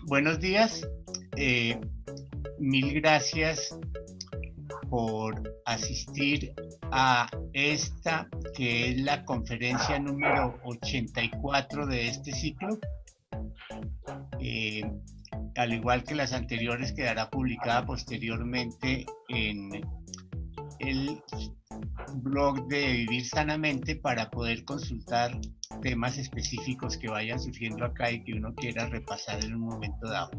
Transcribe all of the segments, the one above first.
Buenos días. Mil gracias por asistir a esta, que es la conferencia número 84 de este ciclo. Al igual que las anteriores, quedará publicada posteriormente en el blog de Vivir Sanamente para poder consultar temas específicos que vayan surgiendo acá y que uno quiera repasar en un momento dado.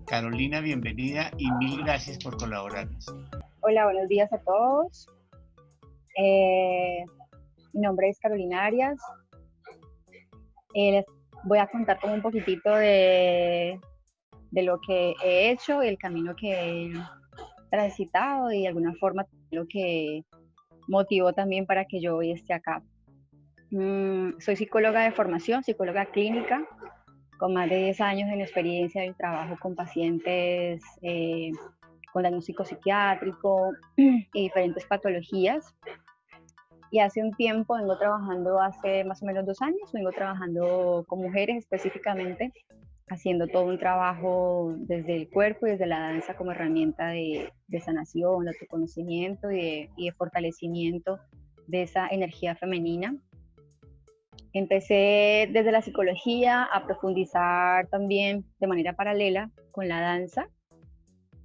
Carolina, bienvenida y mil gracias por colaborarnos. Hola, buenos días a todos. Mi nombre es Carolina Arias. Les voy a contar como un poquitito de lo que he hecho y el camino que he transitado y de alguna forma lo que motivó también para que yo hoy esté acá. Soy psicóloga de formación, psicóloga clínica, con más de 10 años en experiencia en trabajo con pacientes con diagnóstico psiquiátrico y diferentes patologías. Y hace un tiempo vengo trabajando, hace más o menos 2 años, vengo trabajando con mujeres específicamente, haciendo todo un trabajo desde el cuerpo y desde la danza como herramienta de sanación, de autoconocimiento y de fortalecimiento de esa energía femenina. Empecé desde la psicología a profundizar también de manera paralela con la danza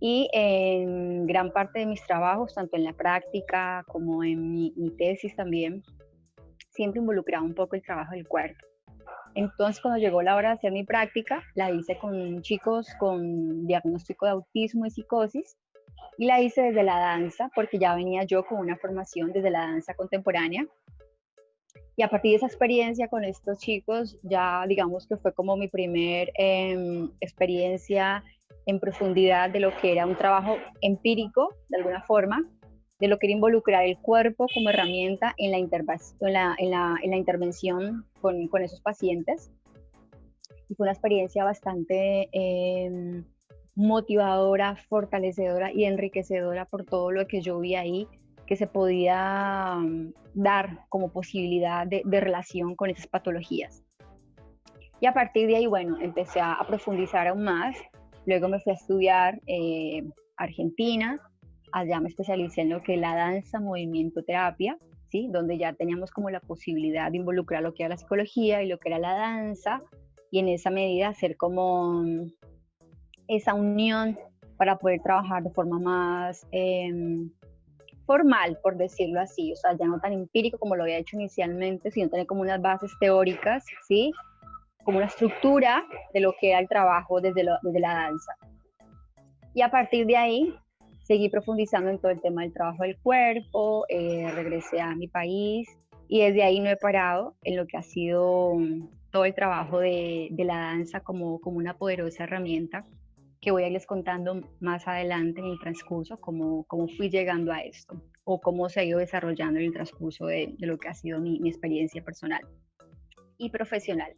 y en gran parte de mis trabajos, tanto en la práctica como en mi tesis también, siempre involucraba un poco el trabajo del cuerpo. Entonces, cuando llegó la hora de hacer mi práctica, la hice con chicos con diagnóstico de autismo y psicosis, y la hice desde la danza, porque ya venía yo con una formación desde la danza contemporánea. Y a partir de esa experiencia con estos chicos, ya digamos que fue como mi primer experiencia en profundidad de lo que era un trabajo empírico, de alguna forma, de lo que era involucrar el cuerpo como herramienta en la intervención con esos pacientes. Y fue una experiencia bastante motivadora, fortalecedora y enriquecedora por todo lo que yo vi ahí, que se podía dar como posibilidad de relación con esas patologías. Y a partir de ahí, bueno, empecé a profundizar aún más. Luego me fui a estudiar Argentina. Allá me especialicé en lo que es la danza, movimiento, terapia, ¿sí? Donde ya teníamos como la posibilidad de involucrar lo que era la psicología y lo que era la danza, y en esa medida hacer como esa unión para poder trabajar de forma más formal, por decirlo así, o sea, ya no tan empírico como lo había hecho inicialmente, sino tener como unas bases teóricas, ¿sí? Como una estructura de lo que era el trabajo desde la danza. Y a partir de ahí, seguí profundizando en todo el tema del trabajo del cuerpo, regresé a mi país y desde ahí no he parado en lo que ha sido todo el trabajo de la danza como una poderosa herramienta, que voy a irles contando más adelante en el transcurso cómo fui llegando a esto o cómo se ha ido desarrollando en el transcurso de lo que ha sido mi experiencia personal y profesional.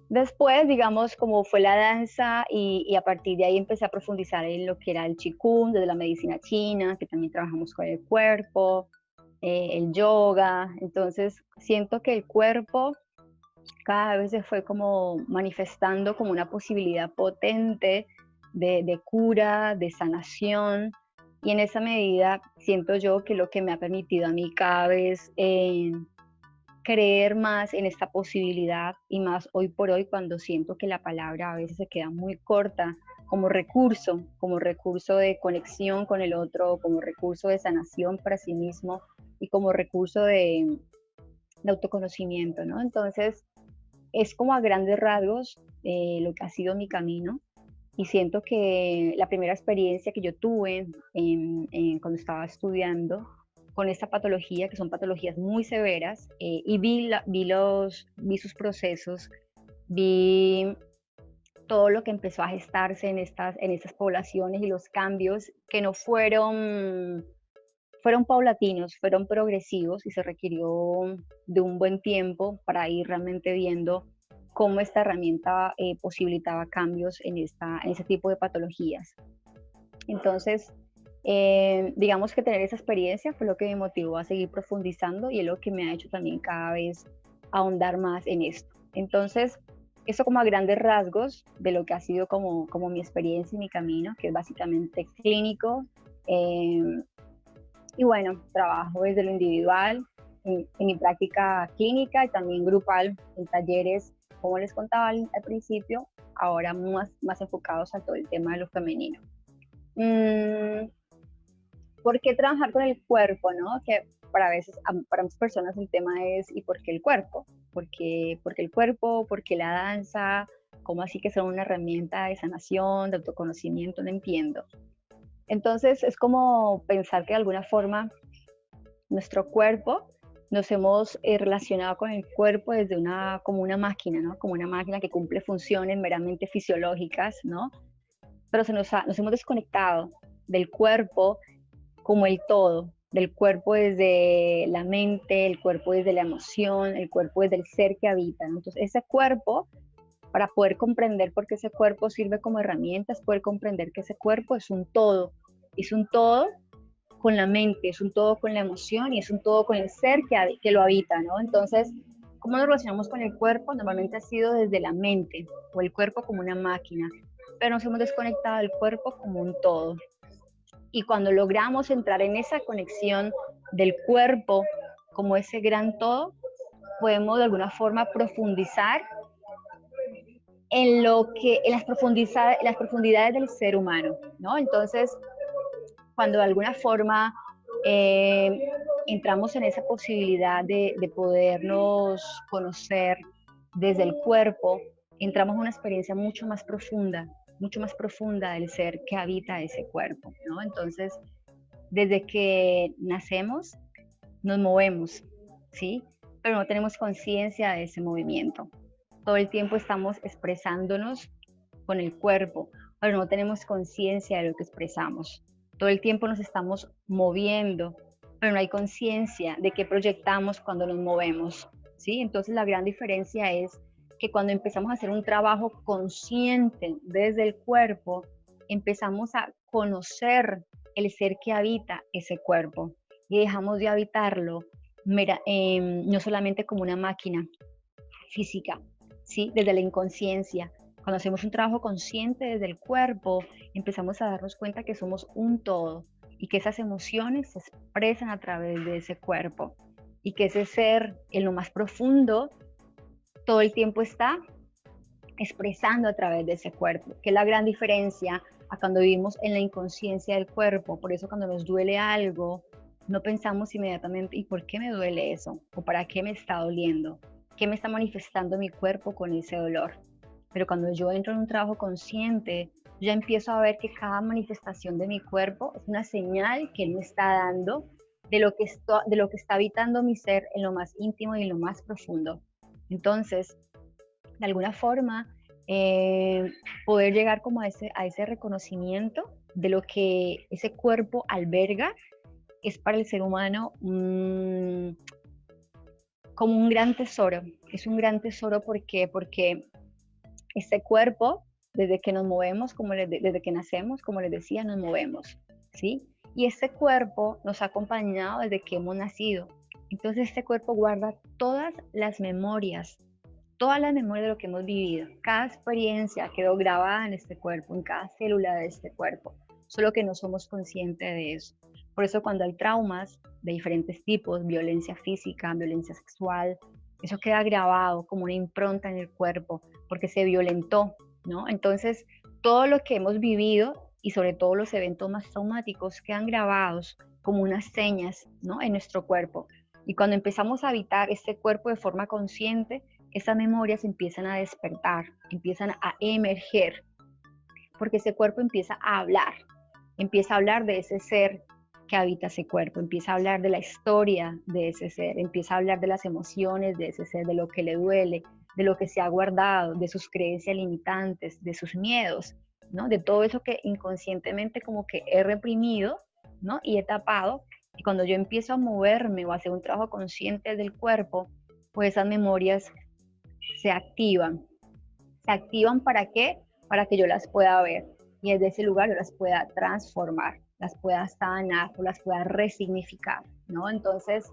Después, digamos, como fue la danza y a partir de ahí empecé a profundizar en lo que era el Qigong, desde la medicina china, que también trabajamos con el cuerpo, el yoga. Entonces, siento que el cuerpo cada vez se fue como manifestando como una posibilidad potente de cura, de sanación, y en esa medida siento yo que lo que me ha permitido a mí cada vez creer más en esta posibilidad, y más hoy por hoy cuando siento que la palabra a veces se queda muy corta como recurso de conexión con el otro, como recurso de sanación para sí mismo y como recurso de autoconocimiento, ¿no? Entonces, es como a grandes rasgos lo que ha sido mi camino, y siento que la primera experiencia que yo tuve cuando estaba estudiando con esta patología, que son patologías muy severas, y vi sus procesos, vi todo lo que empezó a gestarse en estas poblaciones y los cambios que no fueron paulatinos, fueron progresivos, y se requirió de un buen tiempo para ir realmente viendo cómo esta herramienta posibilitaba cambios en ese tipo de patologías. Entonces, digamos que tener esa experiencia fue lo que me motivó a seguir profundizando, y es lo que me ha hecho también cada vez ahondar más en esto. Entonces, Eso como a grandes rasgos de lo que ha sido como mi experiencia y mi camino, que es básicamente clínico. Eh, y bueno, trabajo desde lo individual, en mi práctica clínica y también grupal, en talleres, como les contaba al principio, ahora más enfocados a todo el tema de lo femenino. ¿Por qué trabajar con el cuerpo, no? Que para muchas personas el tema es, ¿y por qué el cuerpo? ¿Por qué el cuerpo? ¿Por qué la danza? ¿Cómo así que son una herramienta de sanación, de autoconocimiento? No entiendo. Entonces es como pensar que de alguna forma nuestro cuerpo nos hemos relacionado con el cuerpo desde como una máquina, ¿no? Como una máquina que cumple funciones meramente fisiológicas, ¿no? Pero nos hemos desconectado del cuerpo como el todo, del cuerpo desde la mente, el cuerpo desde la emoción, el cuerpo desde el ser que habita, ¿no? Entonces ese cuerpo, para poder comprender por qué ese cuerpo sirve como herramienta, es poder comprender que ese cuerpo es un todo con la mente, es un todo con la emoción y es un todo con el ser que lo habita, ¿no? Entonces, ¿cómo nos relacionamos con el cuerpo? Normalmente ha sido desde la mente o el cuerpo como una máquina, pero nos hemos desconectado del cuerpo como un todo. Y cuando logramos entrar en esa conexión del cuerpo como ese gran todo, podemos de alguna forma profundizar en las profundidades del ser humano, ¿no? Entonces, cuando de alguna forma entramos en esa posibilidad de podernos conocer desde el cuerpo, entramos en una experiencia mucho más profunda del ser que habita ese cuerpo, ¿no? Entonces, desde que nacemos, nos movemos, ¿sí? Pero no tenemos conciencia de ese movimiento. Todo el tiempo estamos expresándonos con el cuerpo, pero no tenemos conciencia de lo que expresamos. Todo el tiempo nos estamos moviendo, pero no hay conciencia de qué proyectamos cuando nos movemos, ¿sí? Entonces la gran diferencia es que cuando empezamos a hacer un trabajo consciente desde el cuerpo, empezamos a conocer el ser que habita ese cuerpo y dejamos de habitarlo no solamente como una máquina física, ¿sí? Desde la inconsciencia. Cuando hacemos un trabajo consciente desde el cuerpo, empezamos a darnos cuenta que somos un todo y que esas emociones se expresan a través de ese cuerpo y que ese ser en lo más profundo todo el tiempo está expresando a través de ese cuerpo, que es la gran diferencia a cuando vivimos en la inconsciencia del cuerpo. Por eso cuando nos duele algo, no pensamos inmediatamente, ¿y por qué me duele eso? ¿O para qué me está doliendo? ¿Qué me está manifestando mi cuerpo con ese dolor? Pero cuando yo entro en un trabajo consciente, ya empiezo a ver que cada manifestación de mi cuerpo es una señal que él me está dando de lo que está habitando mi ser en lo más íntimo y en lo más profundo. Entonces, de alguna forma, poder llegar como a ese reconocimiento de lo que ese cuerpo alberga es para el ser humano como un gran tesoro. Es un gran tesoro porque este cuerpo, desde que nos movemos, desde que nacemos, como les decía, nos movemos, ¿sí? Y este cuerpo nos ha acompañado desde que hemos nacido. Entonces este cuerpo guarda todas las memorias de lo que hemos vivido. Cada experiencia quedó grabada en este cuerpo, en cada célula de este cuerpo, solo que no somos conscientes de eso. Por eso cuando hay traumas de diferentes tipos, violencia física, violencia sexual, eso queda grabado como una impronta en el cuerpo, porque se violentó, ¿no? Entonces, todo lo que hemos vivido y sobre todo los eventos más traumáticos quedan grabados como unas señas, ¿no? En nuestro cuerpo. Y cuando empezamos a habitar este cuerpo de forma consciente, esas memorias empiezan a despertar, empiezan a emerger, porque ese cuerpo empieza a hablar de ese ser que habita ese cuerpo, empieza a hablar de la historia de ese ser, empieza a hablar de las emociones de ese ser, de lo que le duele, de lo que se ha guardado, de sus creencias limitantes, de sus miedos, ¿no? De todo eso que inconscientemente como que he reprimido, ¿no? Y he tapado. Y cuando yo empiezo a moverme o a hacer un trabajo consciente del cuerpo, pues esas memorias se activan. ¿Se activan para qué? Para que yo las pueda ver y desde ese lugar yo las pueda transformar, las pueda sanar o las pueda resignificar, ¿no? Entonces,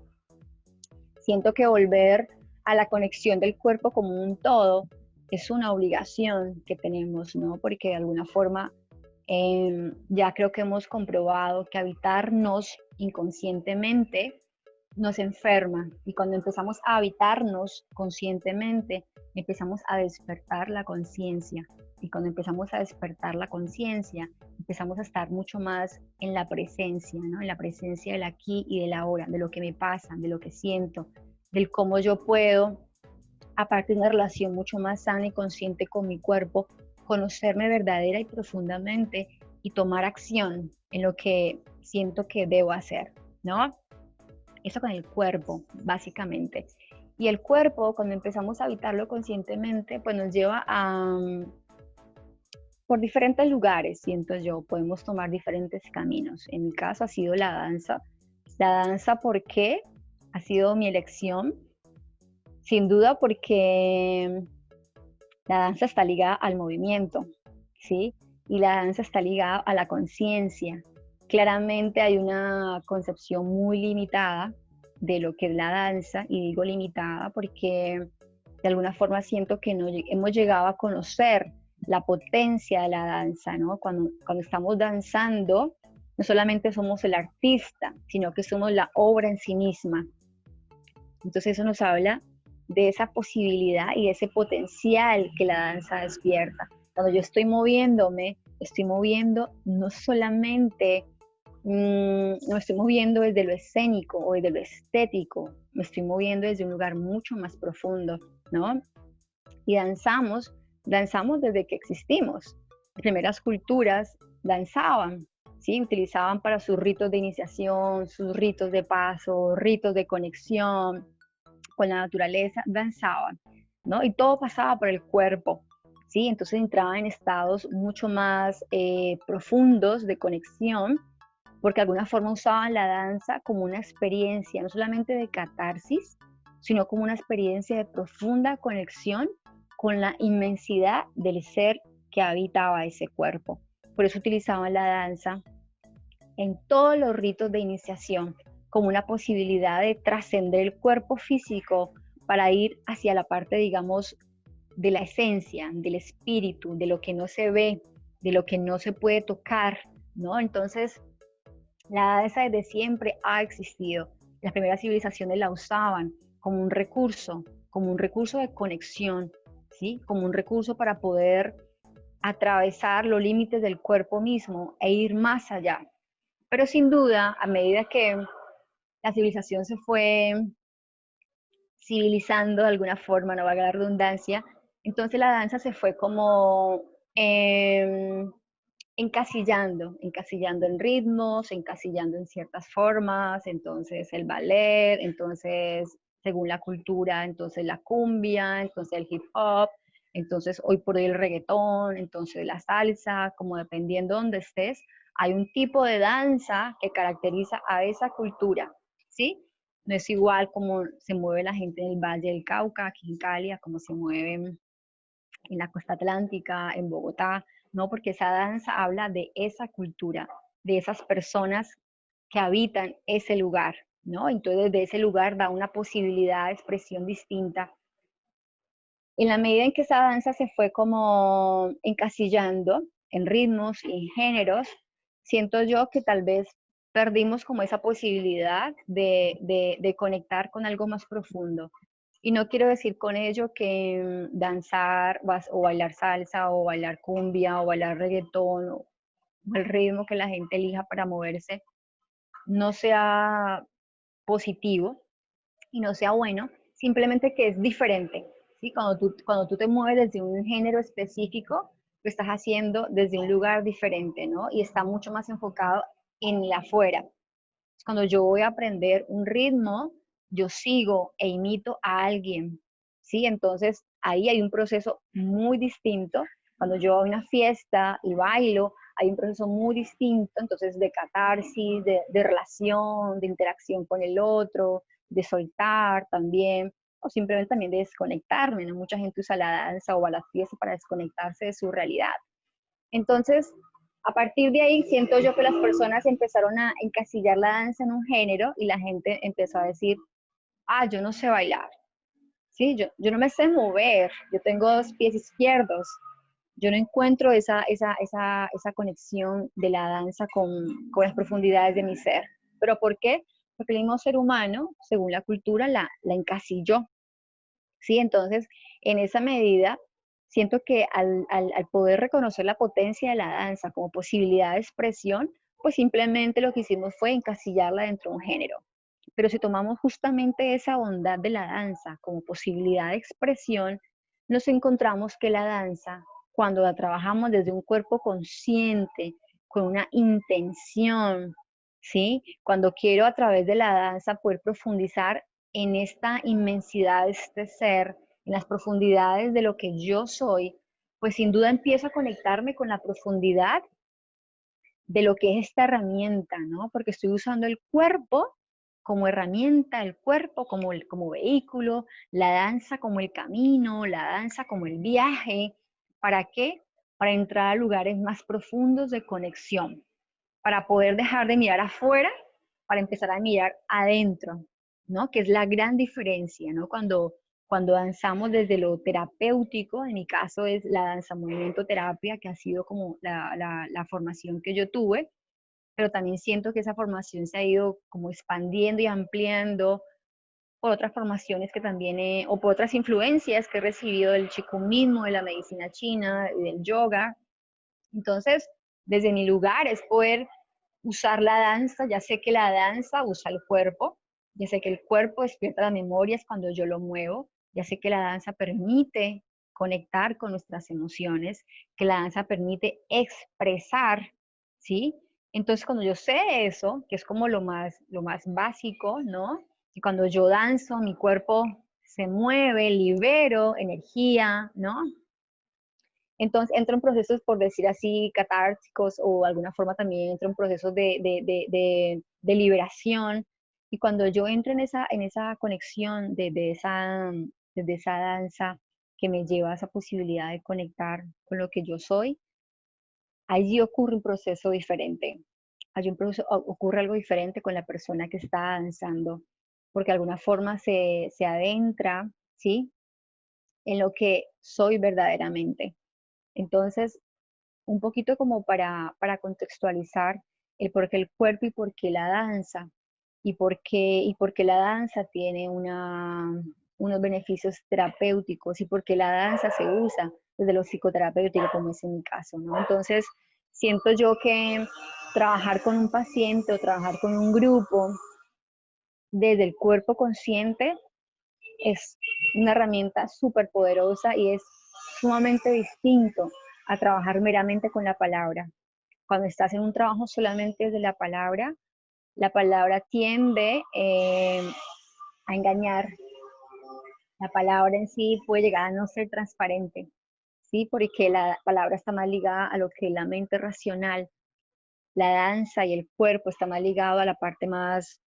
siento que volver a la conexión del cuerpo como un todo es una obligación que tenemos, ¿no? Porque de alguna forma ya creo que hemos comprobado que habitarnos inconscientemente nos enferma, y cuando empezamos a habitarnos conscientemente, empezamos a despertar la conciencia, y cuando empezamos a despertar la conciencia, empezamos a estar mucho más en la presencia, ¿no? En la presencia del aquí y del ahora, de lo que me pasa, de lo que siento, del cómo yo puedo, a partir de una relación mucho más sana y consciente con mi cuerpo, conocerme verdadera y profundamente y tomar acción en lo que siento que debo hacer, ¿no? Eso con el cuerpo, básicamente. Y el cuerpo, cuando empezamos a habitarlo conscientemente, pues nos lleva a, por diferentes lugares, siento yo, podemos tomar diferentes caminos. En mi caso ha sido la danza. La danza, ¿por qué? Ha sido mi elección, sin duda porque la danza está ligada al movimiento, ¿sí? Y la danza está ligada a la conciencia. Claramente hay una concepción muy limitada de lo que es la danza, y digo limitada porque de alguna forma siento que no hemos llegado a conocer la potencia de la danza, ¿no? Cuando estamos danzando, no solamente somos el artista, sino que somos la obra en sí misma. Entonces eso nos habla de esa posibilidad y de ese potencial que la danza despierta. Cuando yo estoy moviendo no solamente, no estoy moviendo desde lo escénico o desde lo estético, me estoy moviendo desde un lugar mucho más profundo, ¿no? Y danzamos desde que existimos. Las primeras culturas danzaban, ¿sí? Utilizaban para sus ritos de iniciación, sus ritos de paso, ritos de conexión con la naturaleza, danzaban, ¿no? Y todo pasaba por el cuerpo, ¿sí? Entonces entraban en estados mucho más profundos de conexión, porque de alguna forma usaban la danza como una experiencia, no solamente de catarsis, sino como una experiencia de profunda conexión con la inmensidad del ser que habitaba ese cuerpo. Por eso utilizaban la danza en todos los ritos de iniciación como una posibilidad de trascender el cuerpo físico para ir hacia la parte, digamos, de la esencia, del espíritu, de lo que no se ve, de lo que no se puede tocar, ¿no? Entonces, la danza desde siempre ha existido. Las primeras civilizaciones la usaban como un recurso de conexión, ¿sí? Como un recurso para poder atravesar los límites del cuerpo mismo e ir más allá. Pero sin duda, a medida que la civilización se fue civilizando de alguna forma, no valga la redundancia, entonces la danza se fue como encasillando en ritmos, encasillando en ciertas formas, entonces el ballet, entonces según la cultura, entonces la cumbia, entonces el hip hop, entonces hoy por hoy el reggaetón, entonces la salsa, como dependiendo de donde estés, hay un tipo de danza que caracteriza a esa cultura, ¿sí? No es igual como se mueve la gente en el Valle del Cauca, aquí en Cali, a como se mueve en la costa atlántica, en Bogotá, ¿no? Porque esa danza habla de esa cultura, de esas personas que habitan ese lugar, ¿no? Entonces, desde ese lugar da una posibilidad de expresión distinta. En la medida en que esa danza se fue como encasillando en ritmos y en géneros, siento yo que tal vez perdimos como esa posibilidad de conectar con algo más profundo. Y no quiero decir con ello que danzar o bailar salsa o bailar cumbia o bailar reggaetón o el ritmo que la gente elija para moverse no sea positivo y no sea bueno, simplemente que es diferente, ¿sí? Cuando tú te mueves desde un género específico, lo estás haciendo desde un lugar diferente, ¿no? Y está mucho más enfocado en el afuera. Cuando yo voy a aprender un ritmo, yo sigo e imito a alguien, ¿sí? Entonces ahí hay un proceso muy distinto. Cuando yo voy a una fiesta y bailo, hay un proceso muy distinto, entonces de catarsis, de relación, de interacción con el otro, de soltar también, o simplemente también de desconectarme, ¿no? Mucha gente usa la danza o va a las fiestas para desconectarse de su realidad. Entonces, a partir de ahí siento yo que las personas empezaron a encasillar la danza en un género y la gente empezó a decir, ah, yo no sé bailar, ¿sí? Yo no me sé mover, yo tengo dos pies izquierdos, yo no encuentro esa conexión de la danza con las profundidades de mi ser. ¿Pero por qué? Porque el mismo ser humano, según la cultura, la encasilló, ¿sí? Entonces, en esa medida, siento que al poder reconocer la potencia de la danza como posibilidad de expresión, pues simplemente lo que hicimos fue encasillarla dentro de un género. Pero si tomamos justamente esa bondad de la danza como posibilidad de expresión, nos encontramos que la danza, cuando la trabajamos desde un cuerpo consciente, con una intención, ¿sí? Cuando quiero a través de la danza poder profundizar en esta inmensidad de este ser, en las profundidades de lo que yo soy, pues sin duda empiezo a conectarme con la profundidad de lo que es esta herramienta, ¿no? Porque estoy usando el cuerpo como herramienta, el cuerpo como vehículo, la danza como el camino, la danza como el viaje. ¿Para qué? Para entrar a lugares más profundos de conexión, para poder dejar de mirar afuera, para empezar a mirar adentro, ¿no? Que es la gran diferencia, ¿no? Cuando danzamos desde lo terapéutico, en mi caso es la danza movimiento terapia, que ha sido como la formación que yo tuve, pero también siento que esa formación se ha ido como expandiendo y ampliando por otras formaciones que también o por otras influencias que he recibido del Qigong mismo, de la medicina china, del yoga. Entonces, desde mi lugar es poder usar la danza, ya sé que la danza usa el cuerpo, ya sé que el cuerpo despierta las memorias cuando yo lo muevo, ya sé que la danza permite conectar con nuestras emociones, que la danza permite expresar, ¿sí? Entonces, cuando yo sé eso, que es como lo más básico, ¿no? Y cuando yo danzo, mi cuerpo se mueve, libero energía, ¿no? Entonces entro en procesos, por decir así, catárticos o de alguna forma también entro en procesos de liberación. Y cuando yo entro en esa conexión desde esa danza que me lleva a esa posibilidad de conectar con lo que yo soy, allí ocurre un proceso diferente. Allí ocurre algo diferente con la persona que está danzando, porque de alguna forma se adentra, ¿sí? En lo que soy verdaderamente. Entonces, un poquito como para contextualizar el por qué el cuerpo y por qué la danza, y por qué la danza tiene unos beneficios terapéuticos y por qué la danza se usa desde lo psicoterapéutico, como es en mi caso, ¿no? Entonces, siento yo que trabajar con un paciente o trabajar con un grupo desde el cuerpo consciente es una herramienta súper poderosa y es sumamente distinto a trabajar meramente con la palabra. Cuando estás en un trabajo solamente desde la palabra tiende a engañar. La palabra en sí puede llegar a no ser transparente, ¿sí? Porque la palabra está más ligada a lo que es la mente racional. La danza y el cuerpo está más ligado a la parte más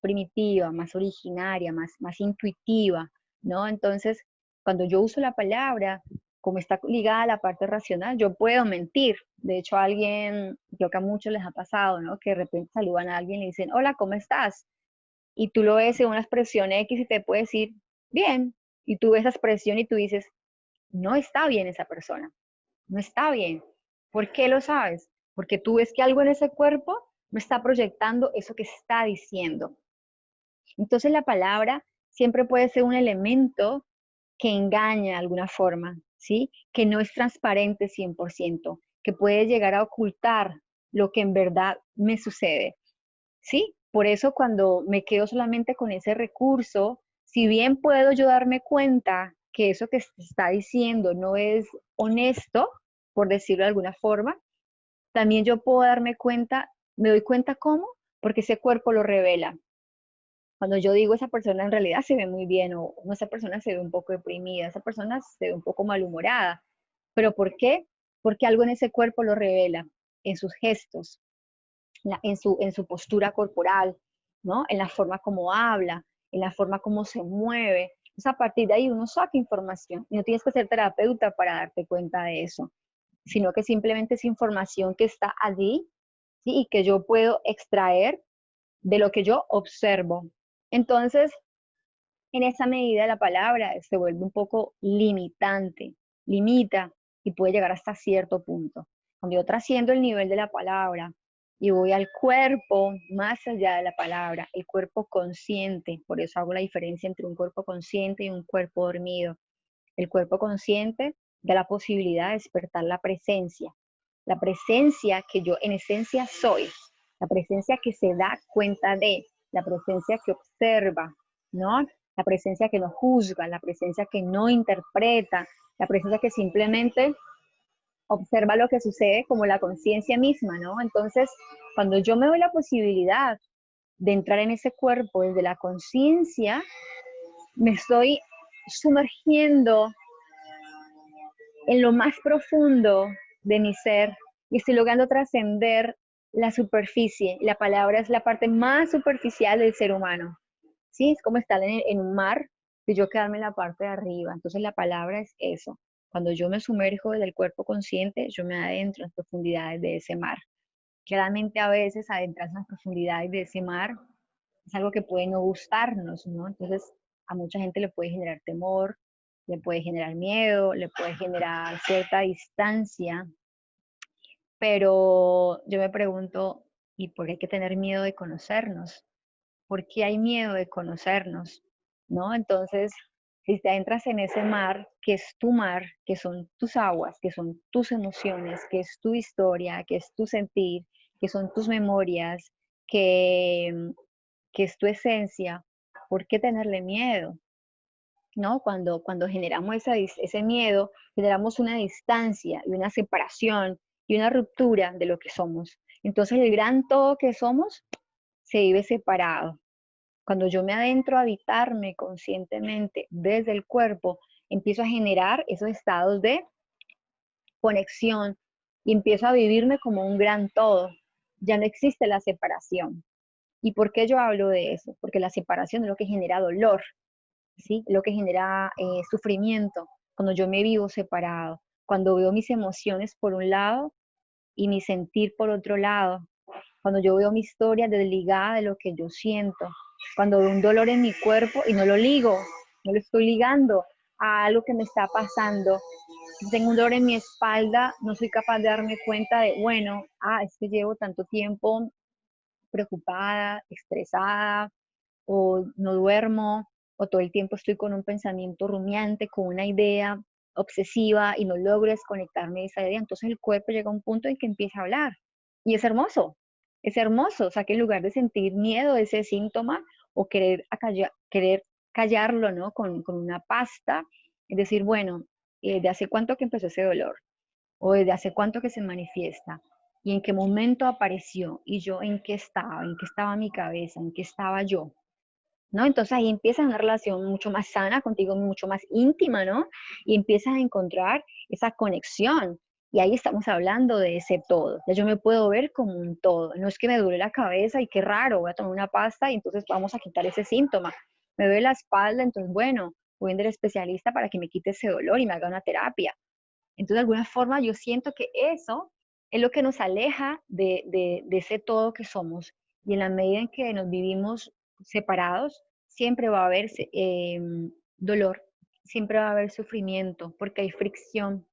primitiva, más originaria, más intuitiva, ¿no? Entonces, cuando yo uso la palabra, como está ligada a la parte racional, yo puedo mentir. De hecho, a alguien, creo que a muchos les ha pasado, ¿no? Que de repente saludan a alguien y le dicen, hola, ¿cómo estás? Y tú lo ves en una expresión X y te puede decir, bien. Y tú ves esa expresión y tú dices, no está bien esa persona, no está bien. ¿Por qué lo sabes? Porque tú ves que algo en ese cuerpo no está proyectando eso que está diciendo. Entonces la palabra siempre puede ser un elemento que engaña de alguna forma, ¿sí? Que no es transparente 100%, que puede llegar a ocultar lo que en verdad me sucede, ¿sí? Por eso cuando me quedo solamente con ese recurso, si bien puedo yo darme cuenta que eso que se está diciendo no es honesto, por decirlo de alguna forma, también yo puedo darme cuenta, me doy cuenta cómo, porque ese cuerpo lo revela. Cuando yo digo esa persona en realidad se ve muy bien o no, esa persona se ve un poco deprimida, esa persona se ve un poco malhumorada. ¿Pero por qué? Porque algo en ese cuerpo lo revela, en sus gestos, en su postura corporal, ¿no? En la forma como habla, en la forma como se mueve. Entonces, a partir de ahí uno saca información y no tienes que ser terapeuta para darte cuenta de eso, sino que simplemente es información que está allí, ¿sí? Y que yo puedo extraer de lo que yo observo. Entonces, en esa medida la palabra se vuelve un poco limitante, limita y puede llegar hasta cierto punto. Cuando yo trasciendo el nivel de la palabra y voy al cuerpo más allá de la palabra, el cuerpo consciente, por eso hago la diferencia entre un cuerpo consciente y un cuerpo dormido. El cuerpo consciente da la posibilidad de despertar la presencia que yo en esencia soy, la presencia que se da cuenta de, la presencia que observa, ¿no? La presencia que no juzga, la presencia que no interpreta, la presencia que simplemente observa lo que sucede como la conciencia misma, ¿no? Entonces, cuando yo me doy la posibilidad de entrar en ese cuerpo desde la conciencia, me estoy sumergiendo en lo más profundo de mi ser y estoy logrando trascender la superficie. La palabra es la parte más superficial del ser humano. ¿Sí? Es como estar en un mar y yo quedarme en la parte de arriba. Entonces la palabra es eso. Cuando yo me sumerjo desde el cuerpo consciente, yo me adentro en las profundidades de ese mar. Claramente a veces adentrarse en las profundidades de ese mar es algo que puede no gustarnos, ¿no? Entonces a mucha gente le puede generar temor, le puede generar miedo, le puede generar cierta distancia, pero yo me pregunto, ¿y por qué hay que tener miedo de conocernos? ¿Por qué hay miedo de conocernos? ¿No? Entonces, si te entras en ese mar, que es tu mar, que son tus aguas, que son tus emociones, que es tu historia, que es tu sentir, que son tus memorias, que, que es tu esencia, ¿por qué tenerle miedo? ¿No? Cuando generamos ese miedo, generamos una distancia y una separación y una ruptura de lo que somos. Entonces el gran todo que somos se vive separado. Cuando yo me adentro a habitarme conscientemente desde el cuerpo, empiezo a generar esos estados de conexión y empiezo a vivirme como un gran todo. Ya no existe la separación. ¿Y por qué yo hablo de eso? Porque la separación es lo que genera dolor, ¿sí? Lo que genera sufrimiento, cuando yo me vivo separado, cuando veo mis emociones por un lado y mi sentir por otro lado, cuando yo veo mi historia desligada de lo que yo siento, cuando veo un dolor en mi cuerpo y no lo ligo, no lo estoy ligando a algo que me está pasando. Si tengo un dolor en mi espalda, no soy capaz de darme cuenta de, bueno, es que llevo tanto tiempo preocupada, estresada, o no duermo, o todo el tiempo estoy con un pensamiento rumiante, con una idea obsesiva y no logro desconectarme de esa idea. Entonces el cuerpo llega a un punto en que empieza a hablar. Y es hermoso, o sea que en lugar de sentir miedo de ese síntoma o querer callarlo, ¿no? Con una pasta, es decir, bueno, ¿de hace cuánto que empezó ese dolor? ¿O desde hace cuánto que se manifiesta? ¿Y en qué momento apareció? ¿Y yo en qué estaba? ¿En qué estaba mi cabeza? ¿En qué estaba yo? ¿No? Entonces ahí empiezas una relación mucho más sana contigo, mucho más íntima, ¿no? Y empiezas a encontrar esa conexión. Y ahí estamos hablando de ese todo. Ya yo me puedo ver como un todo. No es que me duele la cabeza y qué raro, voy a tomar una pasta y entonces vamos a quitar ese síntoma. Me duele la espalda, entonces bueno, voy a ir al especialista para que me quite ese dolor y me haga una terapia. Entonces, de alguna forma, yo siento que eso es lo que nos aleja de ese todo que somos. Y en la medida en que nos vivimos separados, siempre va a haber dolor, siempre va a haber sufrimiento, porque hay fricción,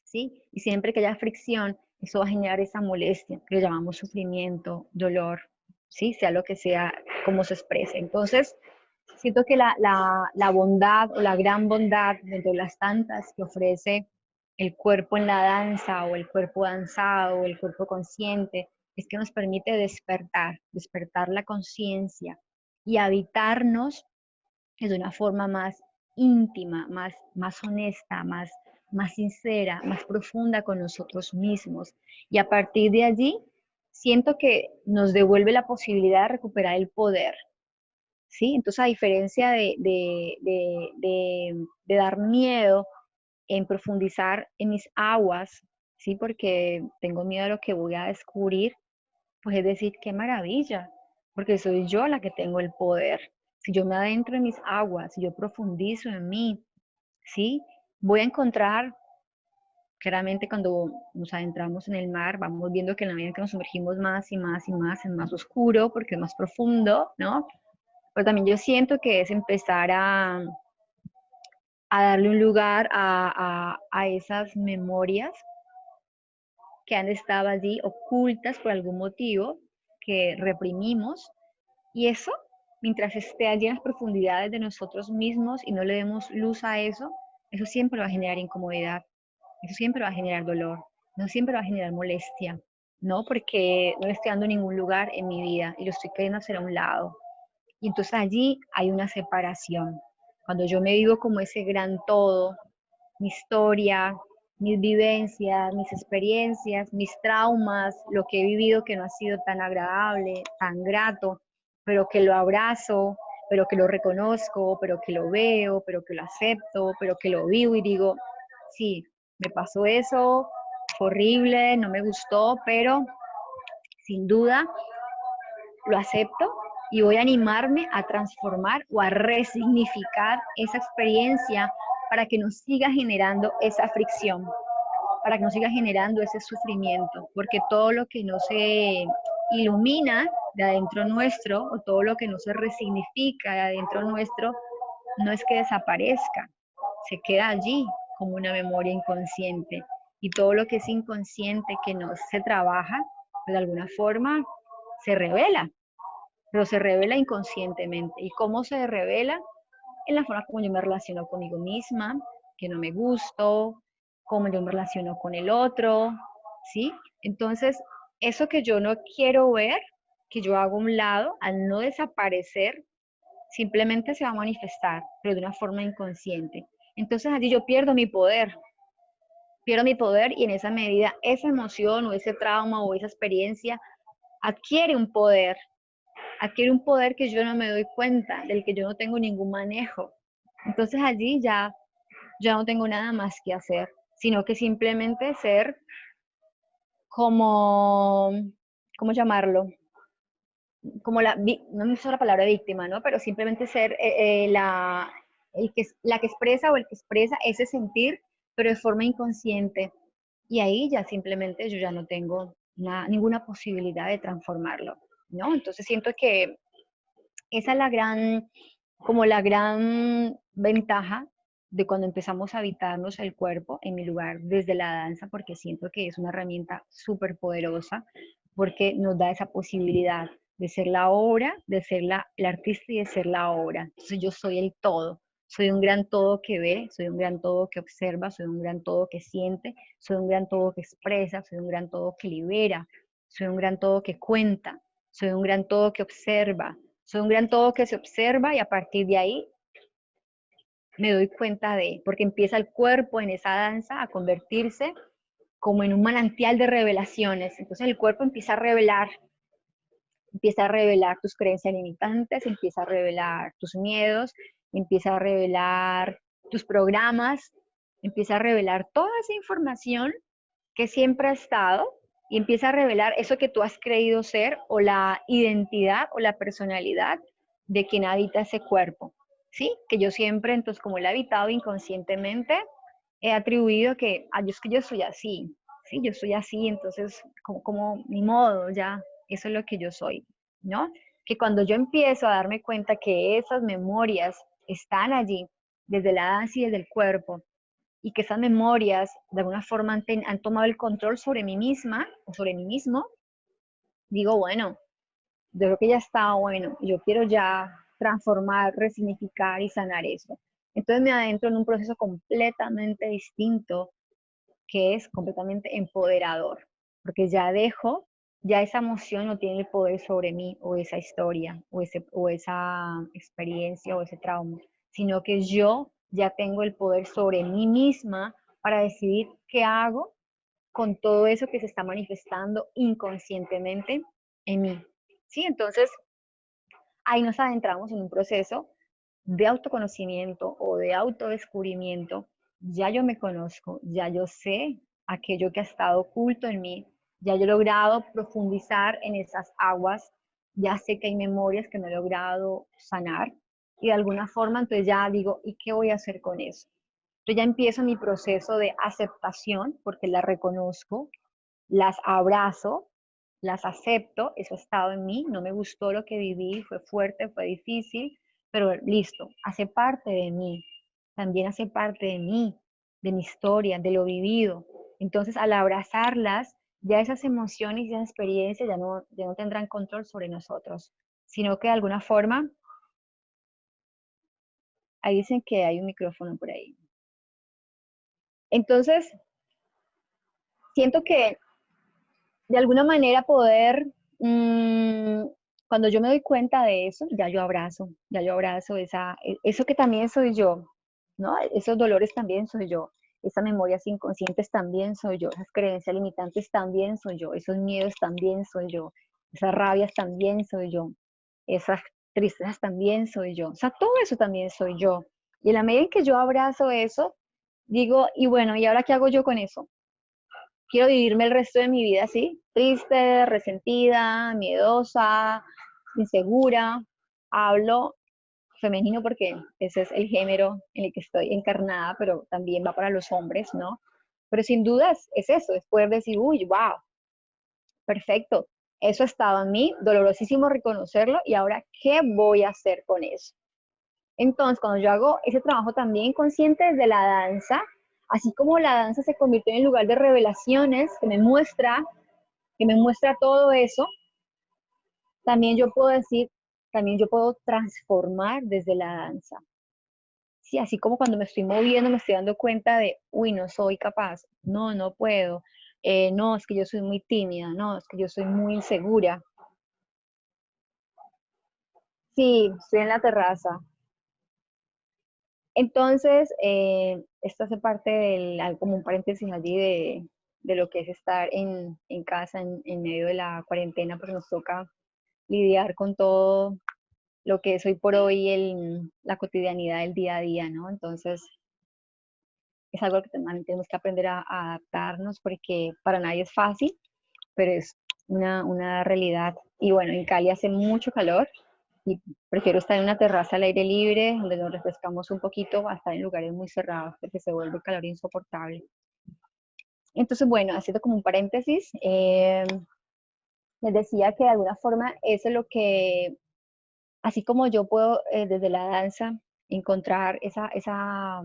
¿sí? Y siempre que haya fricción, eso va a generar esa molestia, que le llamamos sufrimiento, dolor, ¿sí? Sea lo que sea, como se exprese. Entonces, siento que la bondad o la gran bondad de las tantas que ofrece el cuerpo en la danza o el cuerpo danzado o el cuerpo consciente es que nos permite despertar la conciencia y habitarnos de una forma más íntima, más honesta, más sincera, más profunda con nosotros mismos. Y a partir de allí, siento que nos devuelve la posibilidad de recuperar el poder, ¿sí? Entonces, a diferencia de dar miedo en profundizar en mis aguas, ¿sí? Porque tengo miedo a lo que voy a descubrir, pues es decir, qué maravilla, porque soy yo la que tengo el poder. Si yo me adentro en mis aguas, si yo profundizo en mí, ¿sí? Voy a encontrar, claramente cuando nos adentramos en el mar, vamos viendo que en la medida que nos sumergimos más y más y más, es más oscuro porque es más profundo, ¿no? pero también yo siento que es empezar a darle un lugar a esas memorias que han estado allí ocultas por algún motivo, que reprimimos, y eso, mientras esté allí en las profundidades de nosotros mismos y no le demos luz a eso siempre va a generar incomodidad, eso siempre va a generar dolor, eso siempre va a generar molestia, ¿no? Porque no le estoy dando ningún lugar en mi vida y lo estoy queriendo hacer a un lado. Y entonces allí hay una separación. Cuando yo me vivo como ese gran todo, mi historia, mis vivencias, mis experiencias, mis traumas, lo que he vivido que no ha sido tan agradable, tan grato, pero que lo abrazo, pero que lo reconozco, pero que lo veo, pero que lo acepto, pero que lo vivo y digo, sí, me pasó eso, fue horrible, no me gustó, pero sin duda lo acepto y voy a animarme a transformar o a resignificar esa experiencia para que no siga generando esa fricción, para que no siga generando ese sufrimiento, porque todo lo que no se ilumina de adentro nuestro o todo lo que no se resignifica de adentro nuestro no es que desaparezca, se queda allí como una memoria inconsciente. Y todo lo que es inconsciente que no se trabaja, de alguna forma se revela, pero se revela inconscientemente. ¿Y cómo se revela? En la forma como yo me relaciono conmigo misma, que no me gusto, cómo yo me relaciono con el otro, ¿sí? Entonces, eso que yo no quiero ver, que yo hago a un lado, al no desaparecer, simplemente se va a manifestar, pero de una forma inconsciente. Entonces allí yo pierdo mi poder y en esa medida esa emoción o ese trauma o esa experiencia adquiere adquiere un poder que yo no me doy cuenta, del que yo no tengo ningún manejo. Entonces allí ya no tengo nada más que hacer, sino que simplemente ser como, ¿cómo llamarlo? Como no me uso la palabra víctima, ¿no? Pero simplemente ser la que expresa o el que expresa ese sentir, pero de forma inconsciente. Y ahí ya simplemente yo ya no tengo ninguna posibilidad de transformarlo, ¿no? Entonces siento que esa es como la gran ventaja de cuando empezamos a habitarnos el cuerpo, en mi lugar, desde la danza, porque siento que es una herramienta súper poderosa, porque nos da esa posibilidad de ser la obra, de ser el artista y de ser la obra. Entonces yo soy el todo, soy un gran todo que ve, soy un gran todo que observa, soy un gran todo que siente, soy un gran todo que expresa, soy un gran todo que libera, soy un gran todo que cuenta, soy un gran todo que observa, soy un gran todo que se observa y a partir de ahí me doy cuenta porque empieza el cuerpo en esa danza a convertirse como en un manantial de revelaciones. Entonces el cuerpo empieza a revelar tus creencias limitantes, empieza a revelar tus miedos, empieza a revelar tus programas, empieza a revelar toda esa información que siempre ha estado y empieza a revelar eso que tú has creído ser o la identidad o la personalidad de quien habita ese cuerpo, ¿sí? Que yo siempre, entonces, como lo he habitado inconscientemente, he atribuido es que yo soy así, ¿sí? Yo soy así, entonces, como mi modo, ya, eso es lo que yo soy, ¿no? Que cuando yo empiezo a darme cuenta que esas memorias están allí, desde la danza y desde el cuerpo, y que esas memorias de alguna forma han tomado el control sobre mí misma o sobre mí mismo, digo, bueno, yo creo que ya está bueno, yo quiero ya transformar, resignificar y sanar eso. Entonces me adentro en un proceso completamente distinto que es completamente empoderador, porque ya esa emoción no tiene el poder sobre mí o esa historia o esa experiencia o ese trauma, sino que yo ya tengo el poder sobre mí misma para decidir qué hago con todo eso que se está manifestando inconscientemente en mí. ¿Sí? Entonces, ahí nos adentramos en un proceso de autoconocimiento o de autodescubrimiento. Ya yo me conozco, ya yo sé aquello que ha estado oculto en mí, ya yo he logrado profundizar en esas aguas, ya sé que hay memorias que no he logrado sanar y de alguna forma entonces ya digo, ¿y qué voy a hacer con eso? Yo ya empiezo mi proceso de aceptación porque las reconozco, las abrazo, las acepto, eso ha estado en mí, no me gustó lo que viví, fue fuerte, fue difícil, pero listo, hace parte de mí, también hace parte de mi historia, de lo vivido. Entonces, al abrazarlas, ya esas emociones y esas experiencias ya no tendrán control sobre nosotros, sino que de alguna forma, ahí dicen que hay un micrófono por ahí. Entonces, siento que de alguna manera poder, cuando yo me doy cuenta de eso, ya yo abrazo eso que también soy yo, ¿no? Esos dolores también soy yo, esas memorias inconscientes también soy yo, esas creencias limitantes también soy yo, esos miedos también soy yo, esas rabias también soy yo, esas tristezas también soy yo, o sea, todo eso también soy yo. Y en la medida en que yo abrazo eso, digo, y bueno, ¿y ahora qué hago yo con eso? Quiero vivirme el resto de mi vida así, triste, resentida, miedosa, insegura. Hablo femenino porque ese es el género en el que estoy encarnada, pero también va para los hombres, ¿no? Pero sin dudas es eso, es poder decir, uy, wow, perfecto, eso ha estado en mí, dolorosísimo reconocerlo y ahora, ¿qué voy a hacer con eso? Entonces, cuando yo hago ese trabajo también consciente desde la danza, así como la danza se convirtió en el lugar de revelaciones que me muestra todo eso, también yo puedo decir, también yo puedo transformar desde la danza. Sí, así como cuando me estoy moviendo, me estoy dando cuenta de, uy, no soy capaz, no, no puedo, no, es que yo soy muy tímida, no, es que yo soy muy insegura. Sí, estoy en la terraza. Entonces, esto hace parte como un paréntesis allí de lo que es estar en casa en medio de la cuarentena, porque nos toca lidiar con todo lo que es hoy por hoy la cotidianidad del día a día, ¿no? Entonces, es algo que también tenemos que aprender a adaptarnos porque para nadie es fácil, pero es una realidad. Y bueno, en Cali hace mucho calor y prefiero estar en una terraza al aire libre, donde nos refrescamos un poquito, a estar en lugares muy cerrados porque se vuelve el calor insoportable. Entonces, bueno, haciendo como un paréntesis, les decía que de alguna forma eso es lo que, así como yo puedo desde la danza encontrar esa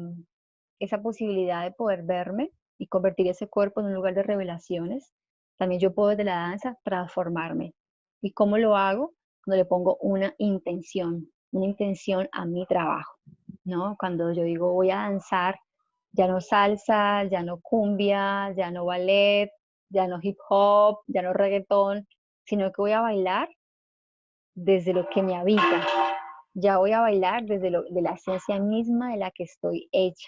posibilidad de poder verme y convertir ese cuerpo en un lugar de revelaciones, también yo puedo desde la danza transformarme. ¿Y cómo lo hago? Cuando le pongo una intención a mi trabajo, ¿no? Cuando yo digo voy a danzar, ya no salsa, ya no cumbia, ya no ballet, ya no hip hop, ya no reggaetón, sino que voy a bailar desde lo que me habita. Ya voy a bailar de la esencia misma de la que estoy hecha.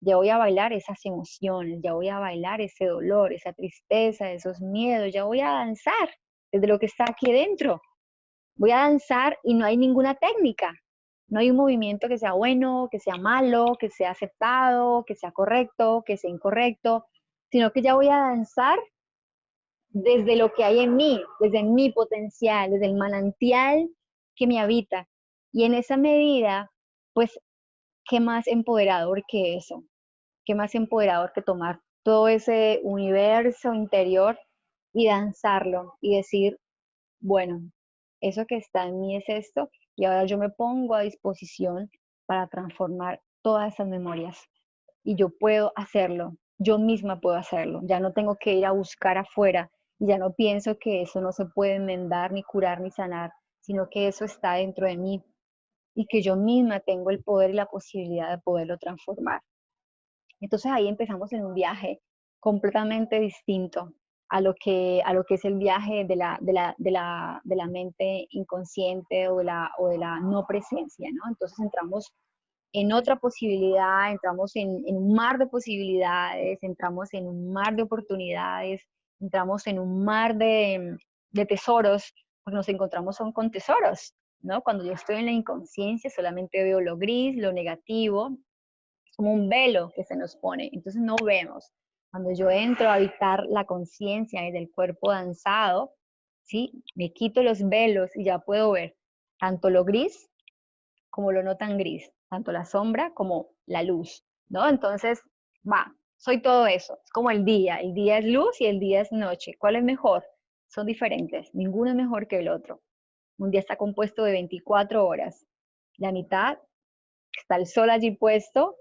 Ya voy a bailar esas emociones, ya voy a bailar ese dolor, esa tristeza, esos miedos, ya voy a danzar desde lo que está aquí dentro. Voy a danzar y no hay ninguna técnica. No hay un movimiento que sea bueno, que sea malo, que sea aceptado, que sea correcto, que sea incorrecto, sino que ya voy a danzar desde lo que hay en mí, desde mi potencial, desde el manantial que me habita. Y en esa medida, pues, ¿qué más empoderador que eso? ¿Qué más empoderador que tomar todo ese universo interior y danzarlo y decir, bueno, eso que está en mí es esto y ahora yo me pongo a disposición para transformar todas esas memorias y yo puedo hacerlo, yo misma puedo hacerlo, ya no tengo que ir a buscar afuera y ya no pienso que eso no se puede enmendar, ni curar, ni sanar, sino que eso está dentro de mí y que yo misma tengo el poder y la posibilidad de poderlo transformar. Entonces ahí empezamos en un viaje completamente distinto a lo que es el viaje de la mente inconsciente o de la no presencia, ¿no? Entonces entramos en otra posibilidad, entramos en un mar de posibilidades, entramos en un mar de oportunidades, entramos en un mar de tesoros, porque nos encontramos son con tesoros, ¿no? Cuando yo estoy en la inconsciencia solamente veo lo gris, lo negativo, es como un velo que se nos pone, entonces no vemos. Cuando yo entro a habitar la conciencia y del cuerpo danzado, ¿sí? Me quito los velos y ya puedo ver tanto lo gris como lo no tan gris, tanto la sombra como la luz, ¿no? Entonces, va, soy todo eso, es como el día es luz y el día es noche, ¿cuál es mejor? son diferentes, ninguno es mejor que el otro. Un día está compuesto de 24 horas. La mitad está el sol allí puesto